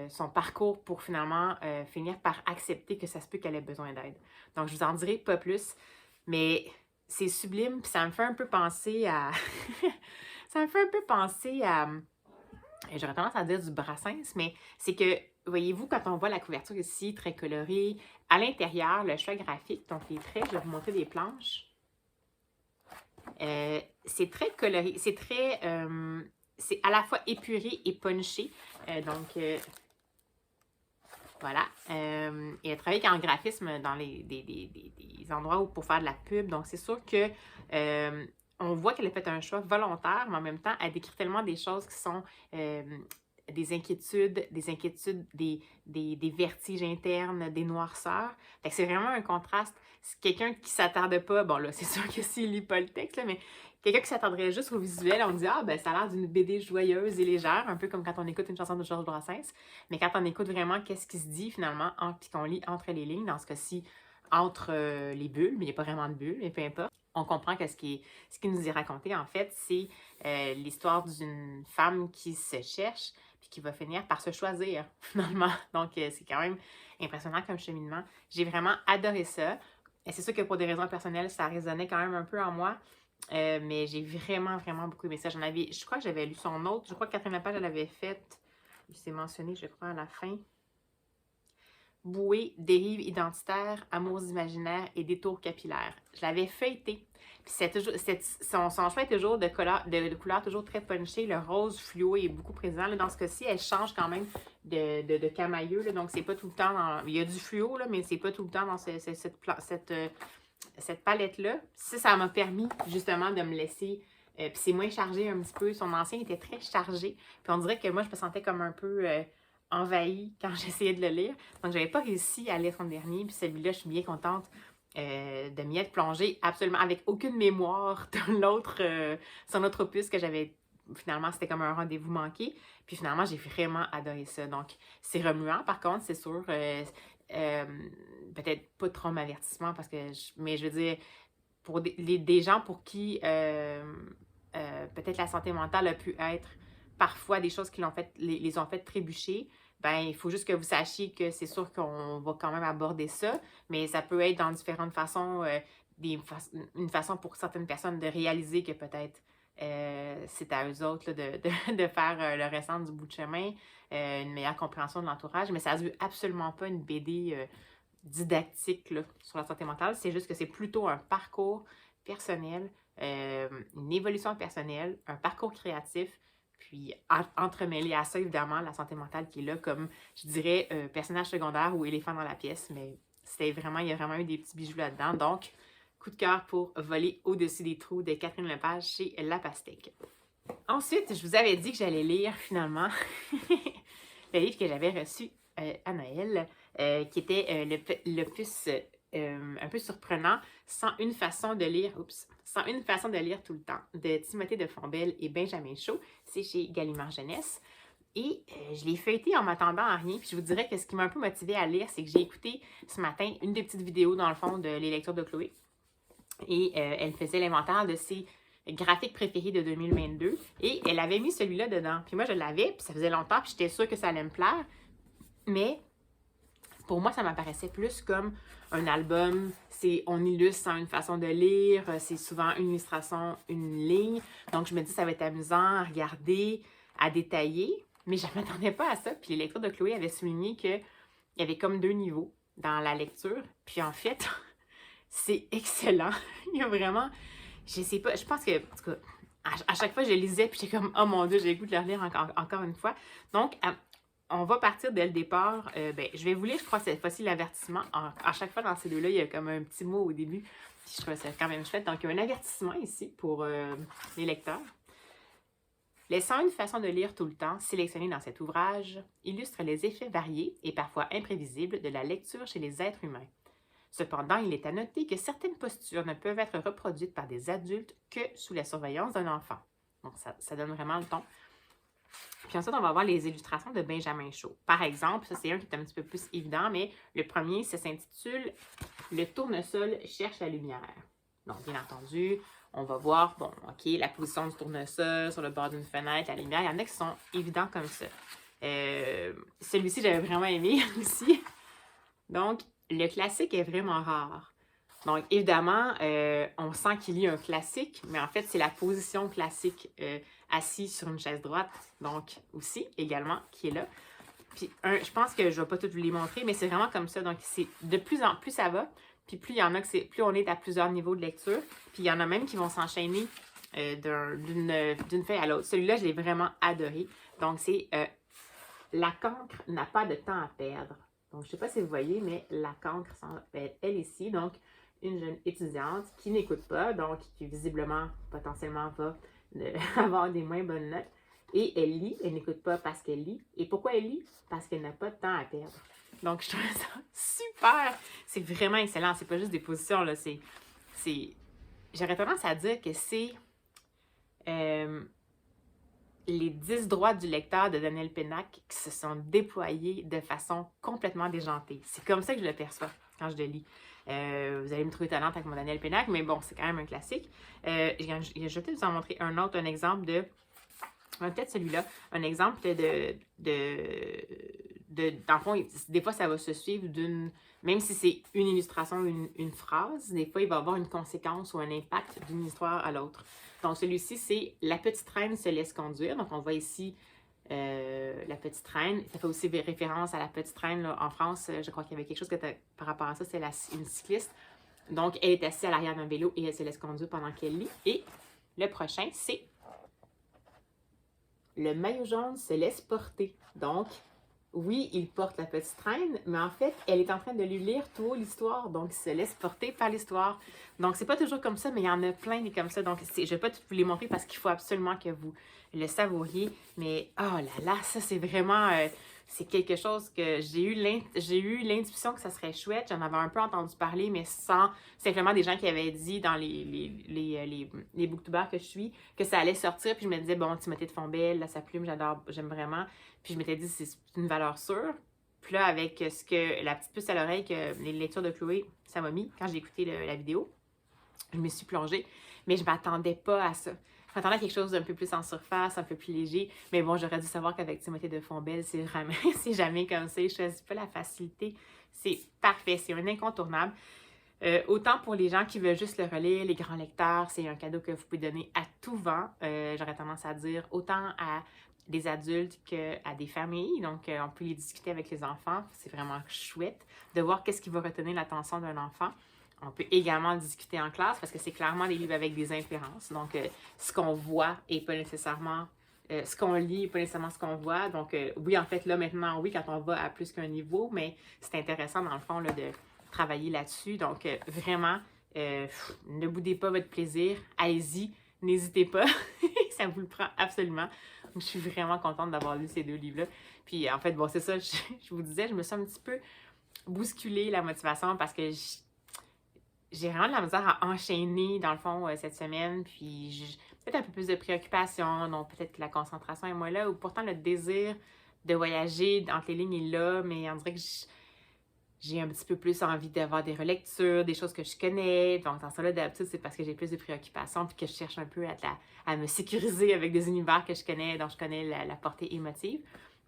Speaker 1: son parcours pour finalement finir par accepter que ça se peut qu'elle ait besoin d'aide. Donc, je vous en dirai pas plus, mais c'est sublime, puis ça me fait un peu penser à... ça me fait un peu penser à... J'aurais tendance à dire du Brassens, mais c'est que, voyez-vous, quand on voit la couverture ici, très colorée, à l'intérieur, le choix graphique, donc les traits, je vais vous montrer des planches. C'est très coloré, c'est très... c'est à la fois épuré et punché. Voilà. Et elle travaille en graphisme dans des endroits où, pour faire de la pub. Donc, c'est sûr que on voit qu'elle a fait un choix volontaire, mais en même temps, elle décrit tellement des choses qui sont des inquiétudes, des vertiges internes, des noirceurs. Fait que c'est vraiment un contraste. C'est quelqu'un qui ne s'attarde pas, bon là, c'est sûr que s'il lit pas le texte, là, mais quelqu'un qui s'attarderait juste au visuel, on dit, ah, ben ça a l'air d'une BD joyeuse et légère, un peu comme quand on écoute une chanson de Georges Brassens. Mais quand on écoute vraiment qu'est-ce qui se dit finalement, puis qu'on lit entre les lignes, dans ce cas-ci, entre les bulles, mais il n'y a pas vraiment de bulles, mais peu importe, on comprend que ce qui nous est raconté, en fait, c'est l'histoire d'une femme qui se cherche, puis qui va finir par se choisir, finalement. Donc, c'est quand même impressionnant comme cheminement. J'ai vraiment adoré ça. Et c'est sûr que pour des raisons personnelles, ça résonnait quand même un peu en moi. Mais j'ai vraiment, vraiment beaucoup aimé ça. Je crois que j'avais lu son autre. Je crois que Catherine Lepage, elle l'avait faite. Il s'est mentionné, je crois, à la fin. Bouée, dérive identitaire, amours imaginaires et détours capillaires. Je l'avais feuilleté. Puis son choix est toujours de couleur toujours très punchée. Le rose fluo est beaucoup présent. Là, dans ce cas-ci, elle change quand même de camailleux. Là, donc, c'est pas tout le temps dans... Il y a du fluo, là, mais c'est pas tout le temps dans cette palette-là. Ça m'a permis justement de me laisser... puis c'est moins chargé un petit peu. Son ancien était très chargé. Puis on dirait que moi, je me sentais comme un peu... envahi quand j'essayais de le lire. Donc, j'avais pas réussi à lire son dernier. Puis celui-là, je suis bien contente de m'y être plongée absolument avec aucune mémoire de son autre opus que j'avais. Finalement, c'était comme un rendez-vous manqué. Puis finalement, j'ai vraiment adoré ça. Donc, c'est remuant, par contre, c'est sûr. Peut-être pas trop avertissement parce que... mais je veux dire, pour des gens pour qui peut-être la santé mentale a pu être parfois des choses qui les ont fait trébucher, ben il faut juste que vous sachiez que c'est sûr qu'on va quand même aborder ça, mais ça peut être dans différentes façons, une façon pour certaines personnes de réaliser que peut-être c'est à eux autres là, de faire le restant du bout de chemin, une meilleure compréhension de l'entourage, mais ça ne veut absolument pas une BD didactique là, sur la santé mentale, c'est juste que c'est plutôt un parcours personnel, une évolution personnelle, un parcours créatif, puis entremêlé à ça, évidemment, la santé mentale qui est là comme, je dirais, personnage secondaire ou éléphant dans la pièce, mais il y a vraiment eu des petits bijoux là-dedans. Donc, coup de cœur pour Voler au-dessus des trous de Catherine Lepage chez La Pastèque. Ensuite, je vous avais dit que j'allais lire finalement le livre que j'avais reçu à Noël, qui était l'opus un peu surprenant, sans une façon de lire tout le temps, de Timothée de Fombelle et Benjamin Chaud. C'est chez Gallimard Jeunesse. Et je l'ai feuilleté en m'attendant à rien. Puis je vous dirais que ce qui m'a un peu motivée à lire, c'est que j'ai écouté ce matin une des petites vidéos, dans le fond, de Les lectures de Chloé. Et elle faisait l'inventaire de ses graphiques préférés de 2022. Et elle avait mis celui-là dedans. Puis moi, je l'avais, puis ça faisait longtemps, puis j'étais sûre que ça allait me plaire. Mais pour moi, ça m'apparaissait plus comme un album. On illustre sans une façon de lire. C'est souvent une illustration, une ligne. Donc, je me dis, ça va être amusant à regarder, à détailler. Mais je ne m'attendais pas à ça. Puis les lecteurs de Chloé avaient souligné qu'il y avait comme 2 niveaux dans la lecture. Puis en fait, c'est excellent. Il y a vraiment... Je sais pas, je pense que... En tout cas, à chaque fois, je lisais, puis j'étais comme, oh mon Dieu, j'ai le goût de le relire encore une fois. Donc, on va partir dès le départ. Je vais vous lire, je crois, cette fois-ci, l'avertissement. À chaque fois, dans ces deux-là, il y a comme un petit mot au début. Puis je trouvais ça quand même chouette. Donc, il y a un avertissement ici pour les lecteurs. Les 101 façons de lire tout le temps, sélectionnées dans cet ouvrage, illustrent les effets variés et parfois imprévisibles de la lecture chez les êtres humains. Cependant, il est à noter que certaines postures ne peuvent être reproduites par des adultes que sous la surveillance d'un enfant. Donc, ça donne vraiment le ton. Puis ensuite, on va voir les illustrations de Benjamin Chaud. Par exemple, ça c'est un qui est un petit peu plus évident, mais le premier, ça s'intitule « Le tournesol cherche la lumière ». Donc, bien entendu, on va voir, bon, OK, la position du tournesol sur le bord d'une fenêtre, la lumière. Il y en a qui sont évidents comme ça. Celui-ci, j'avais vraiment aimé aussi. Donc, le classique est vraiment rare. Donc, évidemment, on sent qu'il y a un classique, mais en fait, c'est la position classique assis sur une chaise droite, donc aussi, également, qui est là. Puis, je pense que je ne vais pas tout vous les montrer, mais c'est vraiment comme ça. Donc, c'est de plus en plus ça va, puis plus il y en a plus on est à plusieurs niveaux de lecture, puis il y en a même qui vont s'enchaîner d'une feuille à l'autre. Celui-là, je l'ai vraiment adoré. Donc, c'est La cancre n'a pas de temps à perdre. Donc, je ne sais pas si vous voyez, mais la cancre, elle ici, donc une jeune étudiante qui n'écoute pas, donc qui visiblement, potentiellement, va avoir des moins bonnes notes. Et elle lit, elle n'écoute pas parce qu'elle lit. Et pourquoi elle lit? Parce qu'elle n'a pas de temps à perdre. Donc, je trouve ça super! C'est vraiment excellent. C'est pas juste des positions, là. J'aurais tendance à dire que c'est les 10 droits du lecteur de Daniel Pénac qui se sont déployés de façon complètement déjantée. C'est comme ça que je le perçois quand je le lis. Vous allez me trouver étonnante avec mon Daniel Pénac, mais bon, c'est quand même un classique. Je vais peut-être vous en montrer un exemple de... Peut-être celui-là. Un exemple de dans le fond, des fois, ça va se suivre même si c'est une illustration, une phrase, des fois, il va y avoir une conséquence ou un impact d'une histoire à l'autre. Donc, celui-ci, c'est La petite reine se laisse conduire. Donc, on voit ici la petite reine. Ça fait aussi référence à la petite reine là, en France. Je crois qu'il y avait quelque chose par rapport à ça, c'est une cycliste. Donc, elle est assise à l'arrière d'un vélo et elle se laisse conduire pendant qu'elle lit. Et le prochain, c'est Le maillot jaune se laisse porter. Donc, oui, il porte la petite reine, mais en fait, elle est en train de lui lire tout haut l'histoire, donc il se laisse porter par l'histoire. Donc, c'est pas toujours comme ça, mais il y en a plein des comme ça. Donc, je vais pas vous les montrer parce qu'il faut absolument que vous le savouriez. Mais, oh là là, ça, c'est vraiment... c'est quelque chose que j'ai eu l'intuition que ça serait chouette. J'en avais un peu entendu parler, mais sans simplement des gens qui avaient dit dans les booktubers que je suis que ça allait sortir. Puis je me disais, bon, Timothée de Fontbelle, là, sa plume, j'aime vraiment. Puis je m'étais dit, c'est une valeur sûre. Puis là, avec la petite puce à l'oreille que les lectures de Chloé, ça m'a mis quand j'ai écouté la vidéo, je me suis plongée. Mais je ne m'attendais pas à ça. Je m'attendais à quelque chose d'un peu plus en surface, un peu plus léger. Mais bon, j'aurais dû savoir qu'avec Timothée de Fontbelle, c'est jamais comme ça. Je ne choisis pas la facilité. C'est parfait. C'est un incontournable. Autant pour les gens qui veulent juste le relire, les grands lecteurs, c'est un cadeau que vous pouvez donner à tout vent. J'aurais tendance à dire autant à des adultes qu'à des familles. Donc, on peut les discuter avec les enfants. C'est vraiment chouette de voir qu'est-ce qui va retenir l'attention d'un enfant. On peut également discuter en classe parce que c'est clairement des livres avec des inférences. Donc, ce qu'on voit n'est pas nécessairement... ce qu'on lit n'est pas nécessairement ce qu'on voit. Donc, oui, en fait, là, maintenant, oui, quand on va à plus qu'un niveau, mais c'est intéressant, dans le fond, là, de travailler là-dessus. Donc, vraiment, ne boudez pas votre plaisir. Allez-y, n'hésitez pas. Ça vous le prend absolument. Je suis vraiment contente d'avoir lu ces deux livres-là. Puis, en fait, bon, c'est ça, je vous disais, je me suis un petit peu bousculée la motivation parce que j'ai vraiment de la misère à enchaîner, dans le fond, cette semaine. Puis, j'ai peut-être un peu plus de préoccupation, donc peut-être que la concentration est moins là, ou pourtant le désir de voyager entre les lignes est là, mais on dirait que j'ai un petit peu plus envie d'avoir des relectures, des choses que je connais. Donc, dans ça là, d'habitude, c'est parce que j'ai plus de préoccupations puis que je cherche un peu à me sécuriser avec des univers que je connais, dont je connais la portée émotive.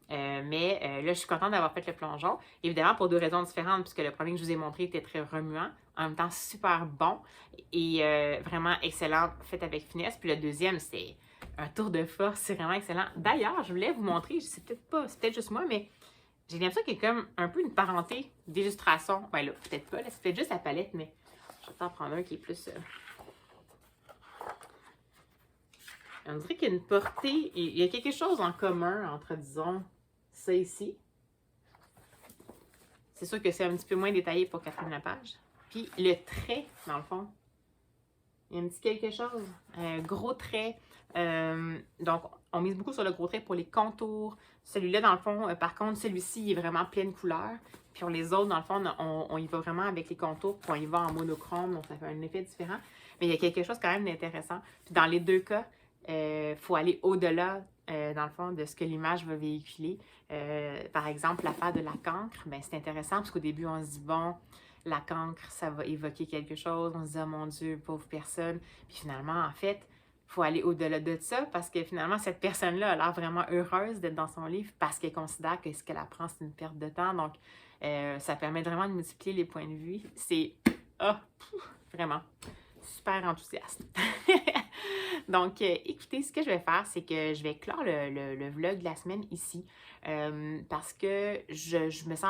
Speaker 1: Mais là, je suis contente d'avoir fait le plongeon. Évidemment, pour deux raisons différentes, puisque le premier que je vous ai montré était très remuant, en même temps super bon et vraiment excellent, fait avec finesse. Puis le deuxième, c'est un tour de force, c'est vraiment excellent. D'ailleurs, je voulais vous montrer, c'est peut-être juste moi, mais j'ai l'impression qu'il y a comme un peu une parenté d'illustration. Ben là, peut-être pas, là, c'est peut-être juste la palette, mais je vais en prendre un qui est plus... On dirait qu'il y a une portée, il y a quelque chose en commun entre, disons, ça ici. C'est sûr que c'est un petit peu moins détaillé pour Catherine Lepage. Puis le trait, dans le fond, il y a un petit quelque chose. Gros trait. Donc, on mise beaucoup sur le gros trait pour les contours. Celui-là, dans le fond, par contre, celui-ci, il est vraiment pleine couleur. Puis pour les autres, dans le fond, on y va vraiment avec les contours, puis on y va en monochrome, donc ça fait un effet différent. Mais il y a quelque chose quand même d'intéressant. Puis dans les deux cas, faut aller au-delà, dans le fond, de ce que l'image va véhiculer. Par exemple, l'affaire de la cancre, ben, c'est intéressant parce qu'au début, on se dit, bon, la cancre, ça va évoquer quelque chose. On se dit, oh mon Dieu, pauvre personne. Puis finalement, en fait, il faut aller au-delà de ça parce que finalement, cette personne-là a l'air vraiment heureuse d'être dans son livre parce qu'elle considère que ce qu'elle apprend, c'est une perte de temps. Donc, ça permet vraiment de multiplier les points de vue. C'est, vraiment super enthousiaste. Donc, écoutez, ce que je vais faire, c'est que je vais clore le vlog de la semaine ici parce que je me sens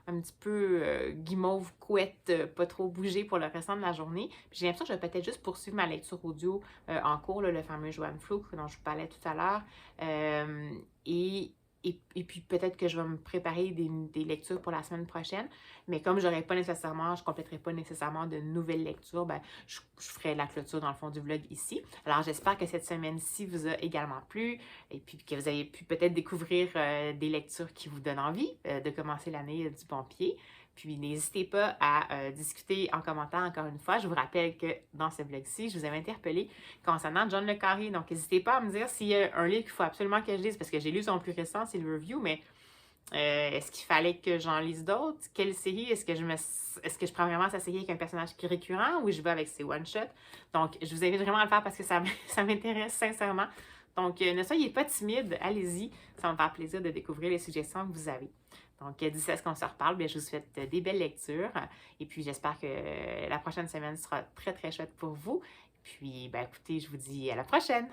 Speaker 1: un petit peu guimauve, couette, pas trop bougée pour le restant de la journée. J'ai l'impression que je vais peut-être juste poursuivre ma lecture audio en cours, là, le fameux Joanne Flouk dont je vous parlais tout à l'heure. Et puis peut-être que je vais me préparer des lectures pour la semaine prochaine. Mais comme je ne compléterai pas nécessairement de nouvelles lectures, ben, je ferai la clôture dans le fond du vlog ici. Alors j'espère que cette semaine-ci vous a également plu et puis que vous avez pu peut-être découvrir des lectures qui vous donnent envie de commencer l'année du bon pied. Puis n'hésitez pas à discuter en commentaire encore une fois. Je vous rappelle que dans ce vlog-ci, je vous avais interpellé concernant John le Carré. Donc n'hésitez pas à me dire s'il y a un livre qu'il faut absolument que je lise, parce que j'ai lu son plus récent, c'est le review, mais est-ce qu'il fallait que j'en lise d'autres? Quelle série? Est-ce que je prends vraiment sa série avec un personnage qui est récurrent ou je vais avec ses one-shots? Donc je vous invite vraiment à le faire parce que ça m'intéresse sincèrement. Donc, ne soyez pas timide, allez-y. Ça va me faire plaisir de découvrir les suggestions que vous avez. Donc, d'ici à ce qu'on se reparle, bien, je vous souhaite des belles lectures. Et puis, j'espère que la prochaine semaine sera très, très chouette pour vous. Puis, ben, écoutez, je vous dis à la prochaine!